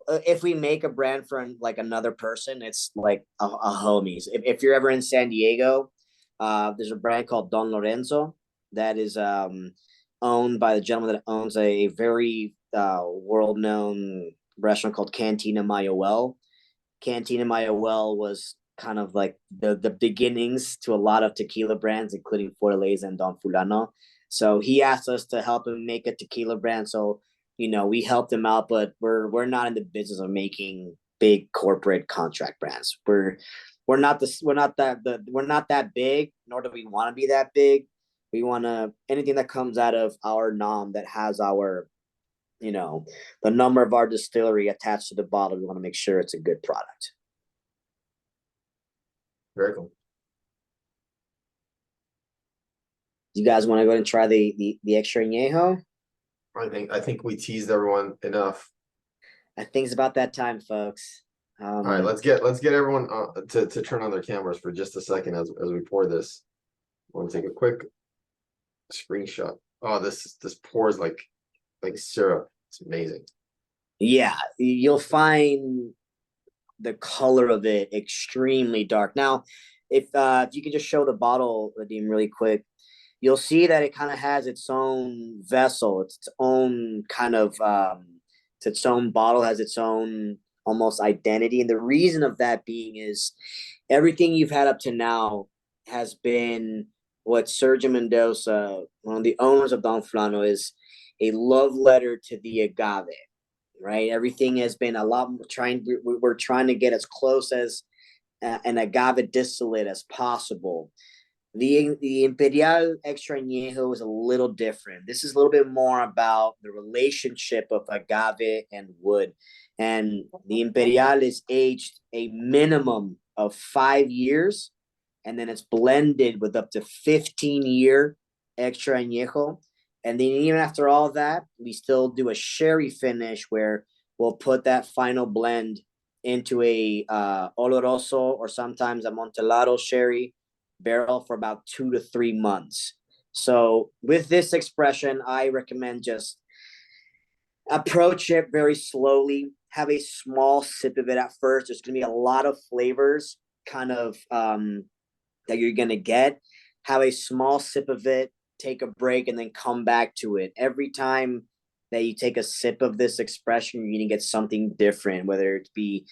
if we make a brand for like another person, it's like a homies. If you're ever in San Diego, there's a brand called Don Lorenzo that is owned by the gentleman that owns a very world-known restaurant called Cantina Mayowell. Cantina Mayowell was kind of like the beginnings to a lot of tequila brands, including Fortaleza and Don Fulano. So he asked us to help him make a tequila brand. So we helped him out, but we're not in the business of making big corporate contract brands. We're not that big, nor do we want to be that big. We want to anything that comes out of our nom that has our, the number of our distillery attached to the bottle. We want to make sure it's a good product. Very cool. You guys want to go ahead and try the extra añejo? I think we teased everyone enough. I think it's about that time, folks. All right, let's get everyone to turn on their cameras for just a second as we pour this. I want to take a quick screenshot. Oh, this pours like syrup. It's amazing. Yeah, you'll find the color of it extremely dark. Now, if you can just show the bottle, Vadim, really quick, you'll see that it kind of has its own vessel. It's its own kind of it's its own bottle, has its own almost identity. And the reason of that being is everything you've had up to now has been what Sergio Mendoza, one of the owners of Don Fulano, is a love letter to the agave, right? Everything has been a lot we're trying to get as close as an agave distillate as possible. The Imperial Extra Añejo is a little different. This is a little bit more about the relationship of agave and wood. And the Imperial is aged a minimum of 5 years, and then it's blended with up to 15-year Extra Añejo. And then even after all that, we still do a sherry finish where we'll put that final blend into a Oloroso or sometimes a Montelado sherry barrel for about 2 to 3 months. So with this expression, I recommend just approach it very slowly. have a small sip of it at first. There's going to be a lot of flavors kind of that you're going to get. Have a small sip of it, take a break, and then come back to it. Every time that you take a sip of this expression, you're going to get something different, whether it be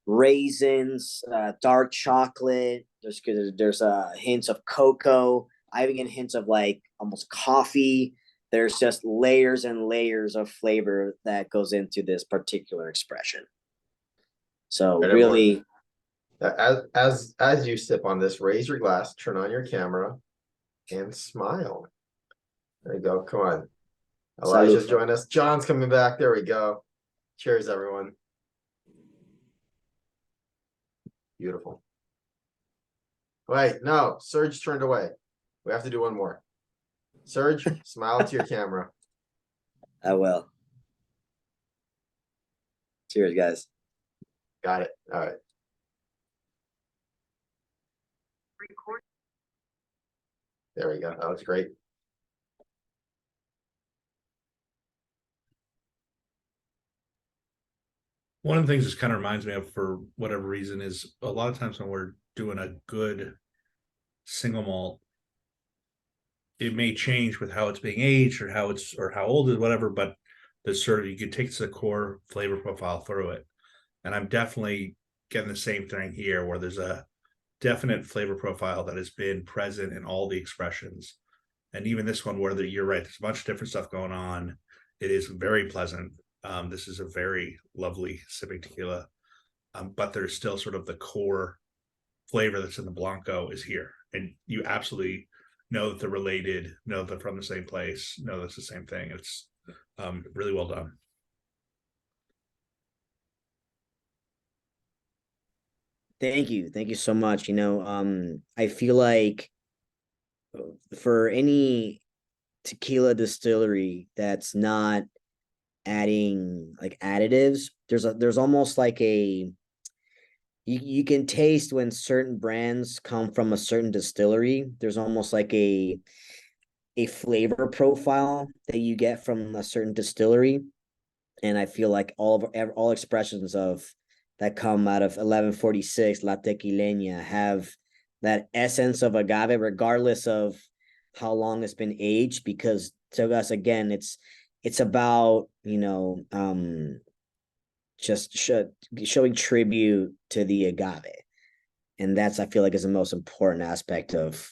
raisins, dark chocolate. There's hints of cocoa. I even get hints of like almost coffee. There's just layers and layers of flavor that goes into this particular expression. So And really, as you sip on this, raise your glass, turn on your camera, and smile. There you go. Come on. Elijah's joined us. John's coming back. There we go. Cheers, everyone. Beautiful. Wait, no, Serge turned away. We have to do one more. Serge, smile to your camera. I will. Cheers, guys. Got it. All right. There we go. That looks great. One of the things this kind of reminds me of, for whatever reason, is a lot of times when we're doing a good single malt, it may change with how it's being aged or how old it is, whatever, but the sort of, you could take the core flavor profile through it. And I'm definitely getting the same thing here, where there's a definite flavor profile that has been present in all the expressions. And even this one, where you're right, there's a bunch of different stuff going on. It is very pleasant. This is a very lovely sipping tequila, but there's still sort of the core flavor that's in the Blanco is here. And you absolutely know that they're related, know that they're from the same place, know that's the same thing. It's really well done. Thank you. Thank you so much. I feel like for any tequila distillery that's not adding like additives, there's almost like you can taste when certain brands come from a certain distillery. There's almost like a flavor profile that you get from a certain distillery. And I feel like all expressions of that come out of 1146 La Tequileña have that essence of agave, regardless of how long it's been aged, because to us, again, it's about, just showing tribute to the agave. And that's, I feel like, is the most important aspect of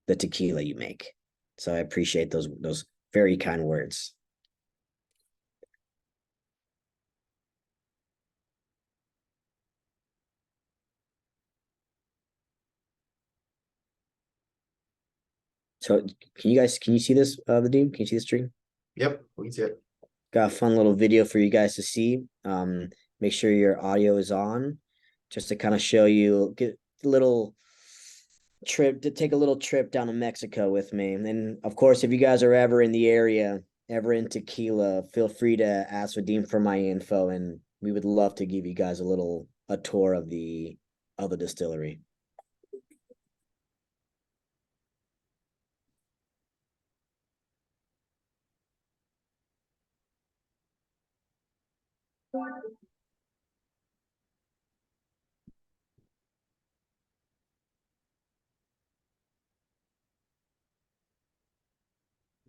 the tequila you make. So I appreciate those very kind words. So can you see this, Vadim? Can you see the stream? Yep, we can see it. Got a fun little video for you guys to see. Make sure your audio is on, just to kind of show you, get a little trip to take a little trip down to Mexico with me. And of course, if you guys are ever in the area, ever in tequila, feel free to ask Vadim for my info, and we would love to give you guys a tour of the distillery.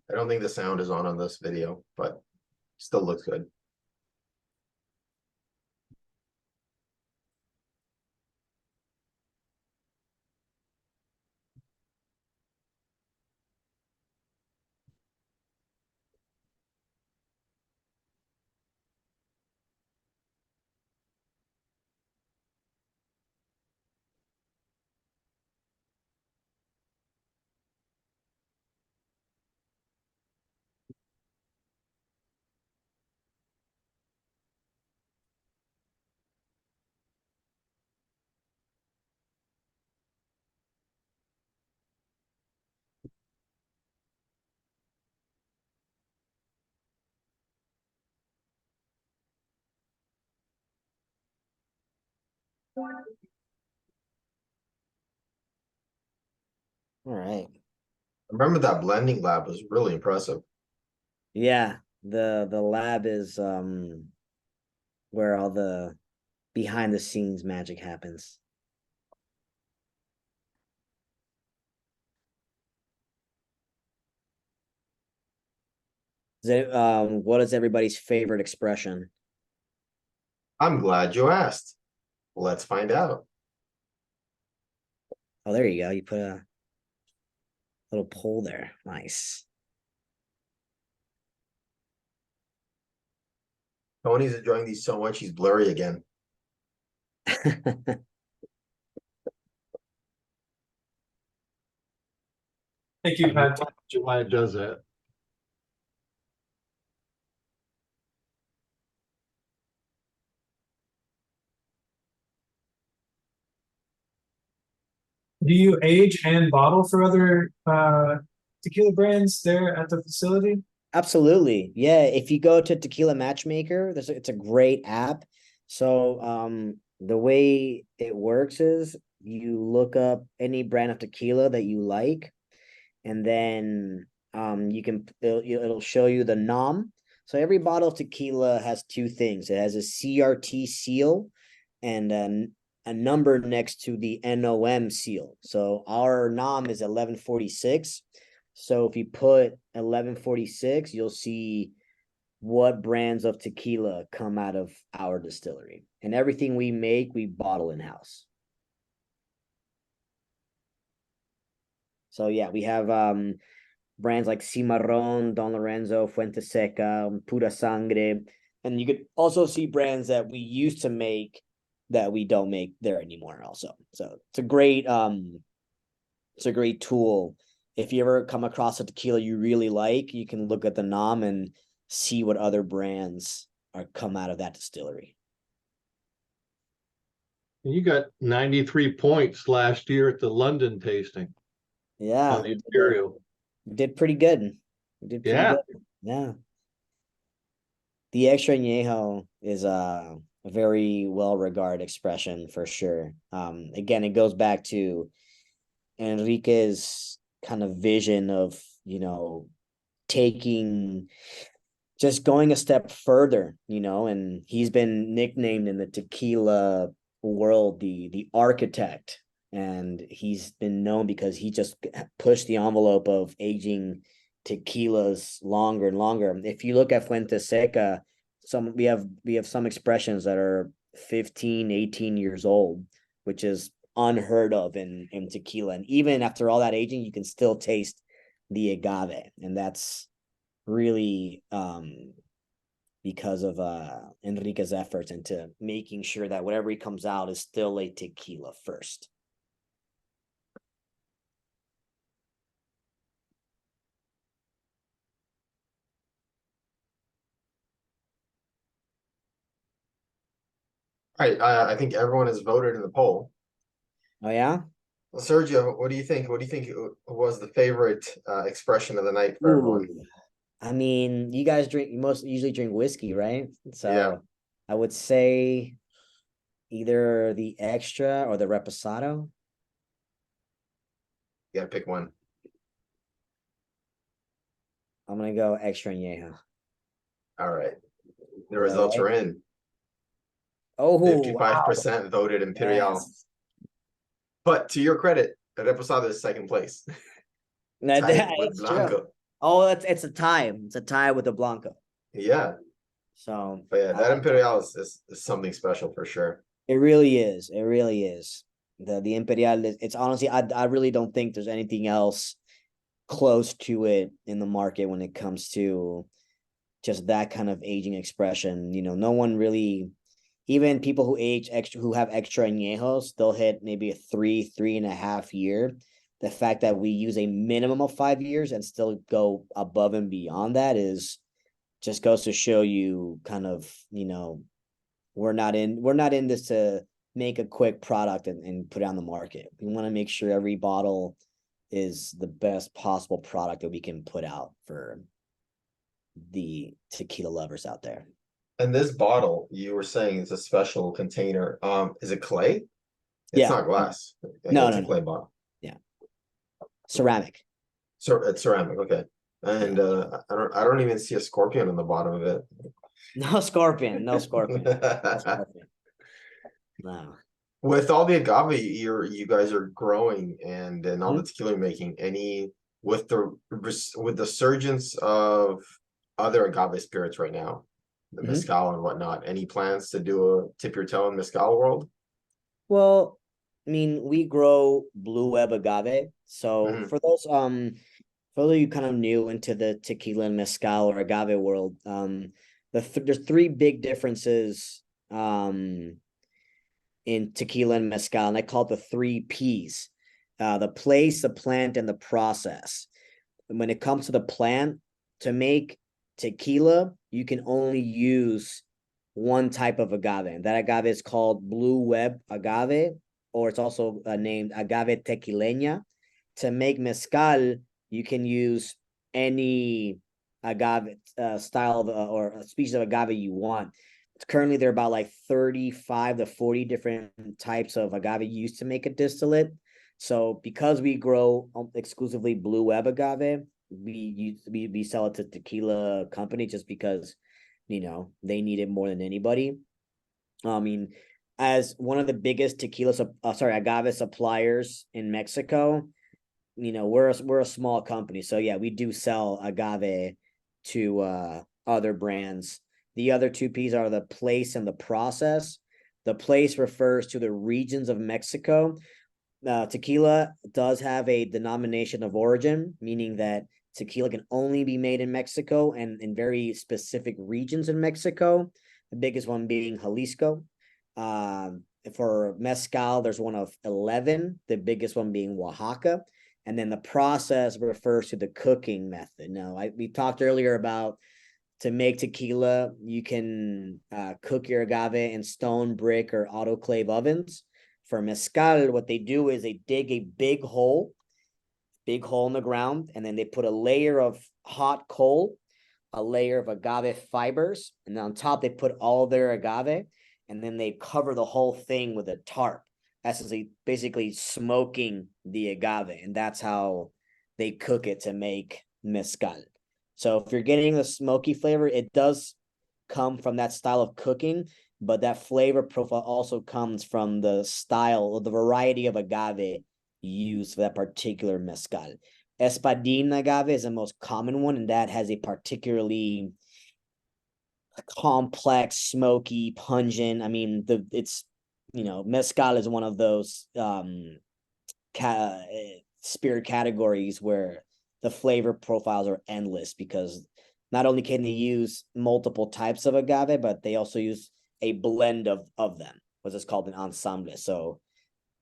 I don't think the sound is on this video, but still looks good. All right. Remember that blending lab was really impressive. Yeah, the lab is where all the behind the scenes magic happens. What is everybody's favorite expression? I'm glad you asked. Let's find out. Oh, there you go. You put a little poll there. Nice. Tony's enjoying these so much, he's blurry again. I think you've had Why it does that. Do you age and bottle for other tequila brands there at the facility? Absolutely. Yeah. If you go to Tequila Matchmaker, it's a great app. So the way it works is you look up any brand of tequila that you like, and then it'll show you the nom. So every bottle of tequila has two things. It has a CRT seal and a number next to the NOM seal. So our nom is 1146. So if you put 1146, you'll see what brands of tequila come out of our distillery. And everything we make, we bottle in-house. So yeah, we have brands like Cimarron, Don Lorenzo, Fuente Seca, Pura Sangre. And you could also see brands that we used to make that we don't make there anymore also. So it's a great tool. If you ever come across a tequila you really like, you can look at the nom and see what other brands are come out of that distillery. You got 93 points last year at the London tasting Yeah, on the Imperial. did pretty good. Did pretty Yeah. good. Yeah. The extra añejo is a very well-regarded expression for sure. Again, it goes back to Enrique's kind of vision of, just going a step further, and he's been nicknamed in the tequila world the architect, and he's been known because he just pushed the envelope of aging tequilas longer and longer. If you look at Fuente Seca, we have some expressions that are 15, 18 years old, which is unheard of in tequila. And even after all that aging, you can still taste the agave. And that's really because of Enrique's efforts into making sure that whatever he comes out is still a tequila first. All right, I think everyone has voted in the poll. Oh yeah? Well, Sergio, what do you think? What do you think was the favorite expression of the night for everyone? Ooh. I mean, you guys usually drink whiskey, right? So Yeah. I would say either the extra or the reposado. You gotta pick one. I'm gonna go extra añejo. All right. The results are in. Oh, 55% voted Imperial. Yes. But to your credit, the Reposado is second place. Tied with It's true. Blanco. Oh, it's a tie. It's a tie with the Blanco. Yeah. So But yeah, that Imperial is something special for sure. it really is. It really is. The Imperial, it's honestly, I really don't think there's anything else close to it in the market when it comes to just that kind of aging expression. No one really, even people who have extra añejos, they'll hit maybe a 3.5 year. The fact that we use a minimum of 5 years and still go above and beyond that is just goes to show you kind of, we're not in this to make a quick product and put it on the market. We want to make sure every bottle is the best possible product that we can put out for the tequila lovers out there. And this bottle, you were saying is a special container. Is it clay? It's Yeah. not glass. No, It's no, a no. clay bottle. Ceramic. So it's ceramic, okay. And I don't even see a scorpion on the bottom of it. No scorpion, no scorpion, no scorpion. No. With all the agave you guys are growing and all the tequila you're making, any with the surgence of other agave spirits right now, the Mhm. mezcal and whatnot, any plans to do a tip your toe in mezcal world? Well, I mean, we grow blue web agave. So Mhm. for those of you kind of new into the tequila and mezcal or agave world, there's three big differences in tequila and mezcal, and I call it the three P's: the place, the plant, and the process. And when it comes to the plant, to make tequila, you can only use one type of agave, and that agave is called blue web agave, or it's also named agave tequileña. To make mezcal, you can use any agave style of, or a species of agave you want. Currently, there are about like 35 to 40 different types of agave used to make a distillate. So because we grow exclusively blue web agave, we sell it to tequila company just because, you know, they need it more than anybody. I mean, as one of the biggest agave suppliers in Mexico, you know, we're a small company, so yeah, we do sell agave to other brands. The other two P's are the place and the process. The place refers to the regions of Mexico. Tequila does have a denomination of origin, meaning that tequila can only be made in Mexico and in very specific regions in Mexico. The biggest one being Jalisco. For mezcal, there's one of 11, the biggest one being Oaxaca. And then the process refers to the cooking method. Now, we talked earlier about to make tequila, you can cook your agave in stone, brick, or autoclave ovens. For mezcal, what they do is they dig a big hole in the ground, and then they put a layer of hot coal, a layer of agave fibers, and then on top they put all their agave, and then they cover the whole thing with a tarp. That's basically smoking the agave, and that's how they cook it to make mezcal. So if you're getting the smoky flavor, it does come from that style of cooking, but that flavor profile also comes from the style or the variety of agave used for that particular mezcal. Espadin agave is the most common one, and that has a particularly complex, smoky, pungent. I mean, it's, you know, mezcal is one of those spirit categories where the flavor profiles are endless, because not only can they use multiple types of agave, but they also use a blend of them, which is called an ensemble. So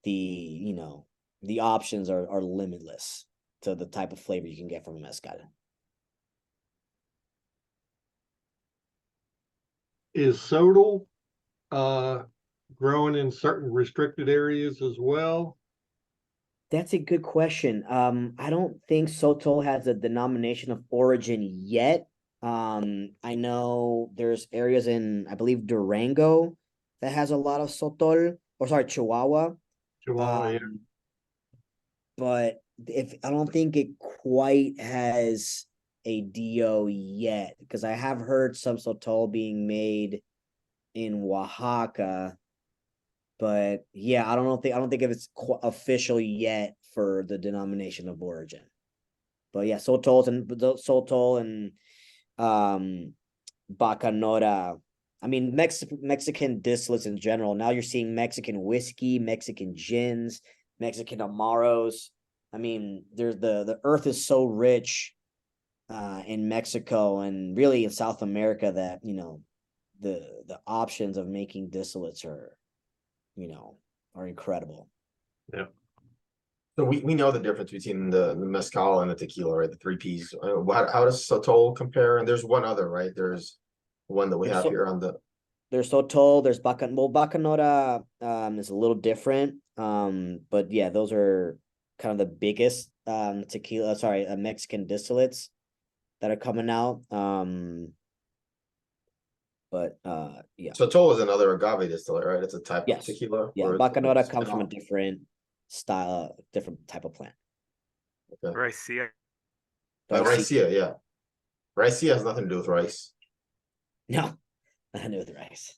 the options are limitless to the type of flavor you can get from a mezcal. Is Sodal growing in certain restricted areas as well? That's a good question. I don't think Sotol has a denomination of origin yet. I know there's areas in, I believe, Durango that has a lot of Sotol, or sorry, Chihuahua. Chihuahua, yeah. But I don't think it quite has a DO yet, because I have heard some Sotol being made in Oaxaca. But yeah, I don't think if it's official yet for the denomination of origin. But yeah, Sotol and Bacanora. I mean, Mexican distillates in general. Now you're seeing Mexican whiskey, Mexican gins, Mexican amaros. I mean, there's the earth is so rich in Mexico and really in South America that, you know, the options of making distillates are, you know, are incredible. Yeah. So we know the difference between the mezcal and the tequila, right? The three P's. How does Sotol compare? And there's one other, right? There's one that we have here on the. There's Sotol, there's Bacanora is a little different. But yeah, those are kind of the biggest Mexican distillates that are coming out. But yeah. Sotol is another agave distillate, right? It's a type of tequila. Yeah, Bacanora comes from a different style, different type of plant. Okay. Raicilla. Raicilla, yeah. Raicilla has nothing to do with rice. No, I know the rice.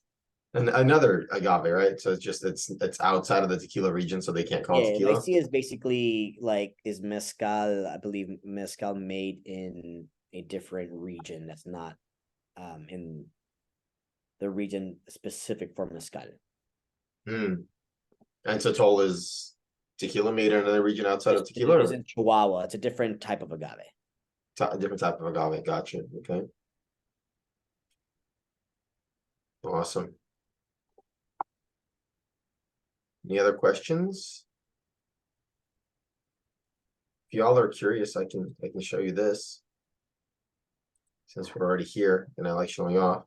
And another agave, right? So it's outside of the tequila region, so they can't call it Yeah, tequila. Lycia is basically like is mezcal. I believe mezcal made in a different region that's not in the region specific for mezcal. Hmm. And Sotol is tequila made in another region outside of tequila, It's or in Chihuahua. It's a different type of agave. a different type of agave? Gotcha. Okay. Awesome. Any other questions? If y'all are curious, I can show you this. Since we're already here and I like showing off.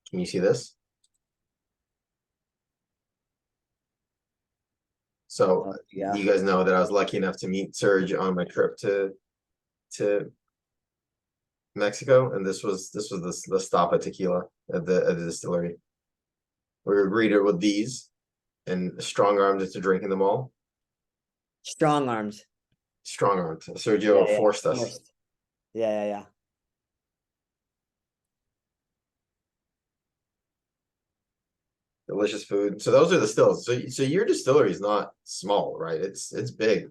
Can you see this? So Yeah. you guys know that I was lucky enough to meet Sergio on my trip to Mexico, and this was the stop at tequila at the distillery. We were greeted with these and strong armed into drinking them all. Strong arms. Strong armed. Sergio forced us. Forced. Yeah. Delicious food. So those are the stills. So your distillery is not small, right? It's big.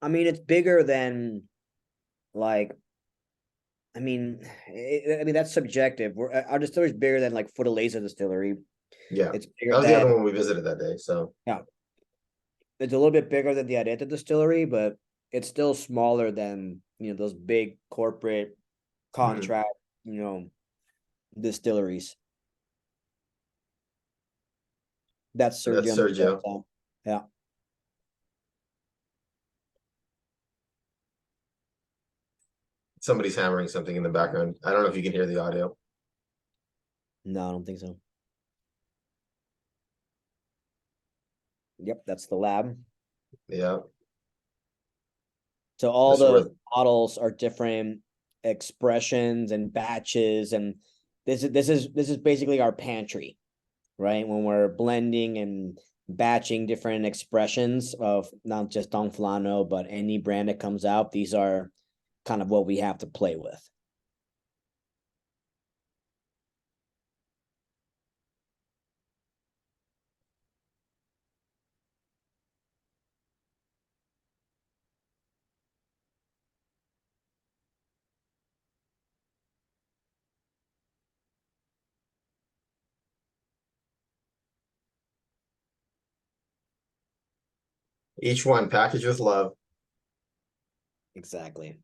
I mean, it's bigger than like. I mean, that's subjective. Our distillery is bigger than like Fortaleza distillery. Yeah, It's bigger that was the than, other one we visited that day. So yeah. It's a little bit bigger than the Areta distillery, but it's still smaller than those big corporate contract distilleries. That's Sergio. that's Sergio. Yeah. Somebody's hammering something in the background. I don't know if you can hear the audio. No, I don't think so. Yep, that's the lab. Yeah. So all That's where- the bottles are different expressions and batches, and this is basically our pantry, right? When we're blending and batching different expressions of not just Don Fulano, but any brand that comes out, these are kind of what we have to play with. Each one packaged with love. Exactly.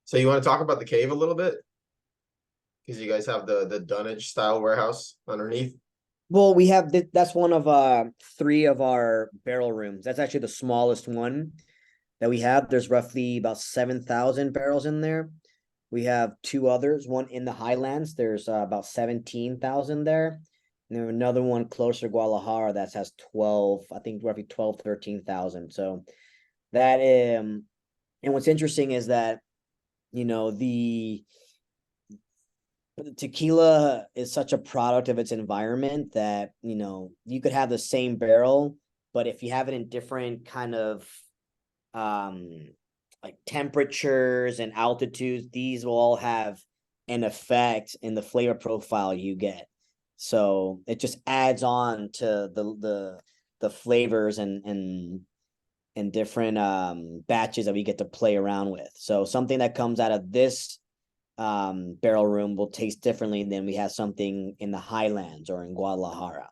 So you want to talk about the cave a little bit? Because you guys have the dunnage style warehouse underneath. Well, we have that's one of 3 of our barrel rooms. That's actually the smallest one that we have. There's roughly about 7,000 barrels in there. We have 2 others, one in the highlands. There's about 17,000 there. And then another one closer to Guadalajara that has 12, I think roughly 12, 13,000. So that and what's interesting is that the tequila is such a product of its environment that you could have the same barrel, but if you have it in different kind of like temperatures and altitudes, these will all have an effect in the flavor profile you get. So it just adds on to the flavors and different batches that we get to play around with. So something that comes out of this barrel room will taste differently than we have something in the highlands or in Guadalajara.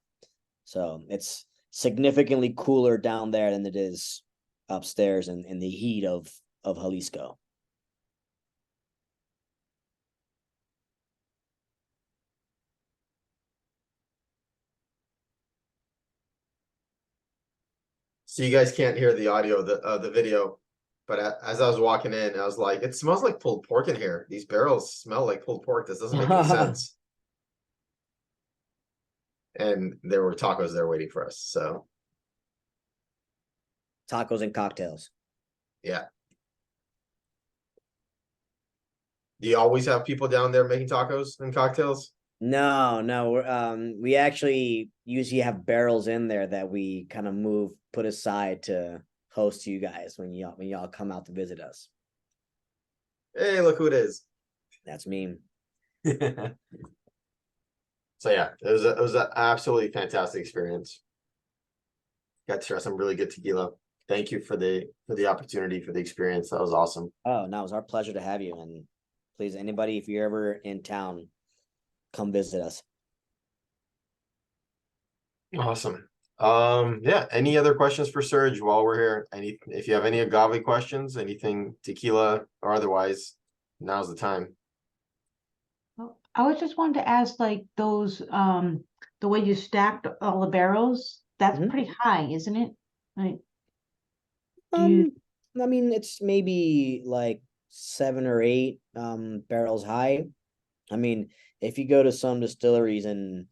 So it's significantly cooler down there than it is upstairs in the heat of Jalisco. So you guys can't hear the audio of the video, but as I was walking in, I was like, it smells like pulled pork in here. These barrels smell like pulled pork. This doesn't make any sense. And there were tacos there waiting for us. So tacos and cocktails. Yeah. Do you always have people down there making tacos and cocktails? No, we actually usually have barrels in there that we kind of put aside to host you guys when y'all come out to visit us. Hey, look who it is. That's me. So yeah, it was an absolutely fantastic experience. Got to try some really good tequila. Thank you for the opportunity, for the experience. That was awesome. Oh, no, it was our pleasure to have you. And please, anybody, if you're ever in town, come visit us. Awesome. Yeah, any other questions for Serge while we're here? If you have any agave questions, anything tequila or otherwise, now's the time. I was just wanted to ask, like those, the way you stacked all the barrels, that's Mhm. pretty high, isn't it? Like, do you, I mean, it's maybe like 7 or 8 barrels high. I mean, if you go to some distilleries in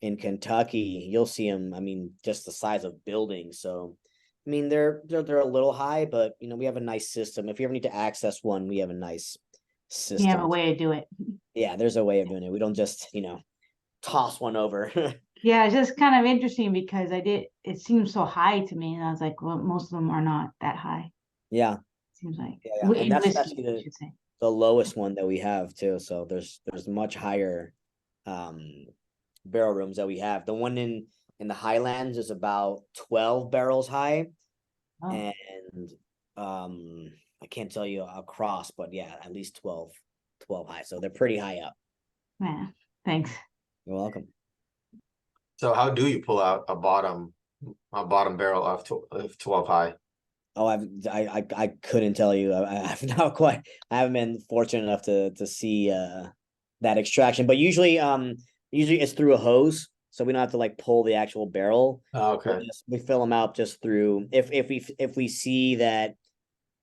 Kentucky, you'll see them. I mean, just the size of buildings. So, I mean, they're a little high, but you know, we have a nice system. If you ever need to access one, we have a nice you have a system. way to do it? Yeah, there's a way of doing it. We don't just, toss one over. Yeah, it's just kind of interesting because it seems so high to me, and I was like, well, most of them are not that high, Yeah, seems like. yeah. And In that's whiskey, actually I should say. the lowest one that we have too. So there's much higher barrel rooms that we have. The one in the Highlands is about 12 barrels high, Oh, and I can't tell you across, but yeah, at least 12 high. So they're pretty high up. man, thanks. You're welcome. So how do you pull out a bottom barrel of 12 high? Oh, I couldn't tell you. I've not quite. I haven't been fortunate enough to see that extraction. But usually it's through a hose, so we don't have to like pull the actual barrel. Oh, okay. We fill them out just through if we see that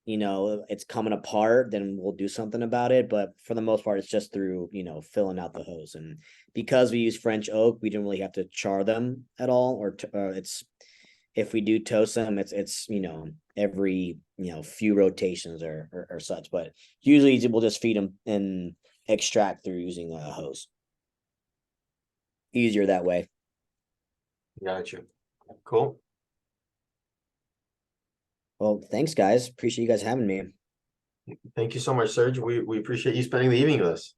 it's coming apart, then we'll do something about it. But for the most part, it's just through filling out the hose. And because we use French oak, we don't really have to char them at all, or it's. If we do toast them, it's every few rotations or such, but usually we'll just feed them and extract through using a hose. Easier that way. Gotcha. Cool. Well, thanks guys. Appreciate you guys having me. Thank you so much, Serge. We appreciate you spending the evening with us.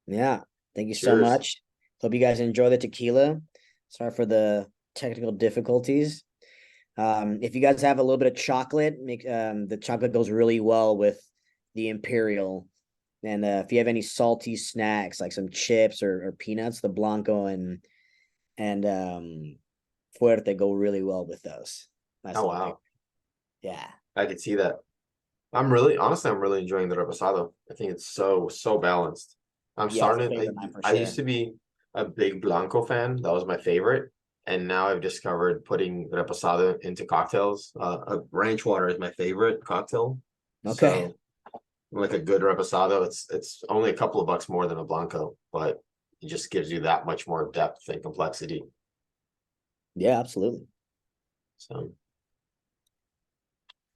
Yeah, thank you so Cheers. much. Hope you guys enjoy the tequila. Sorry for the technical difficulties. If you guys have a little bit of chocolate, make the chocolate goes really well with the Imperial. And if you have any salty snacks like some chips or peanuts, the Blanco and Fuerte go really well with those. Nice Oh little wow, pick. Yeah. I could see that. I'm really enjoying the reposado. I think it's so balanced. I'm Yeah, it's a starting. favorite line for I used sure. to be a big Blanco fan. That was my favorite. And now I've discovered putting reposado into cocktails. Ranch water is my favorite cocktail. Okay. So like a good reposado, it's only a couple of bucks more than a Blanco, but it just gives you that much more depth and complexity. Yeah, absolutely. So,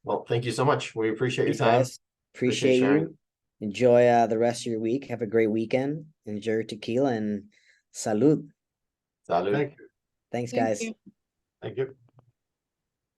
well, thank you so much. We appreciate your Thanks, time. guys. Appreciate sharing. you. Enjoy the rest of your week. Have a great weekend. Enjoy your tequila and salud. Salud. Thank you. Thanks, Thank guys. you. Thank you.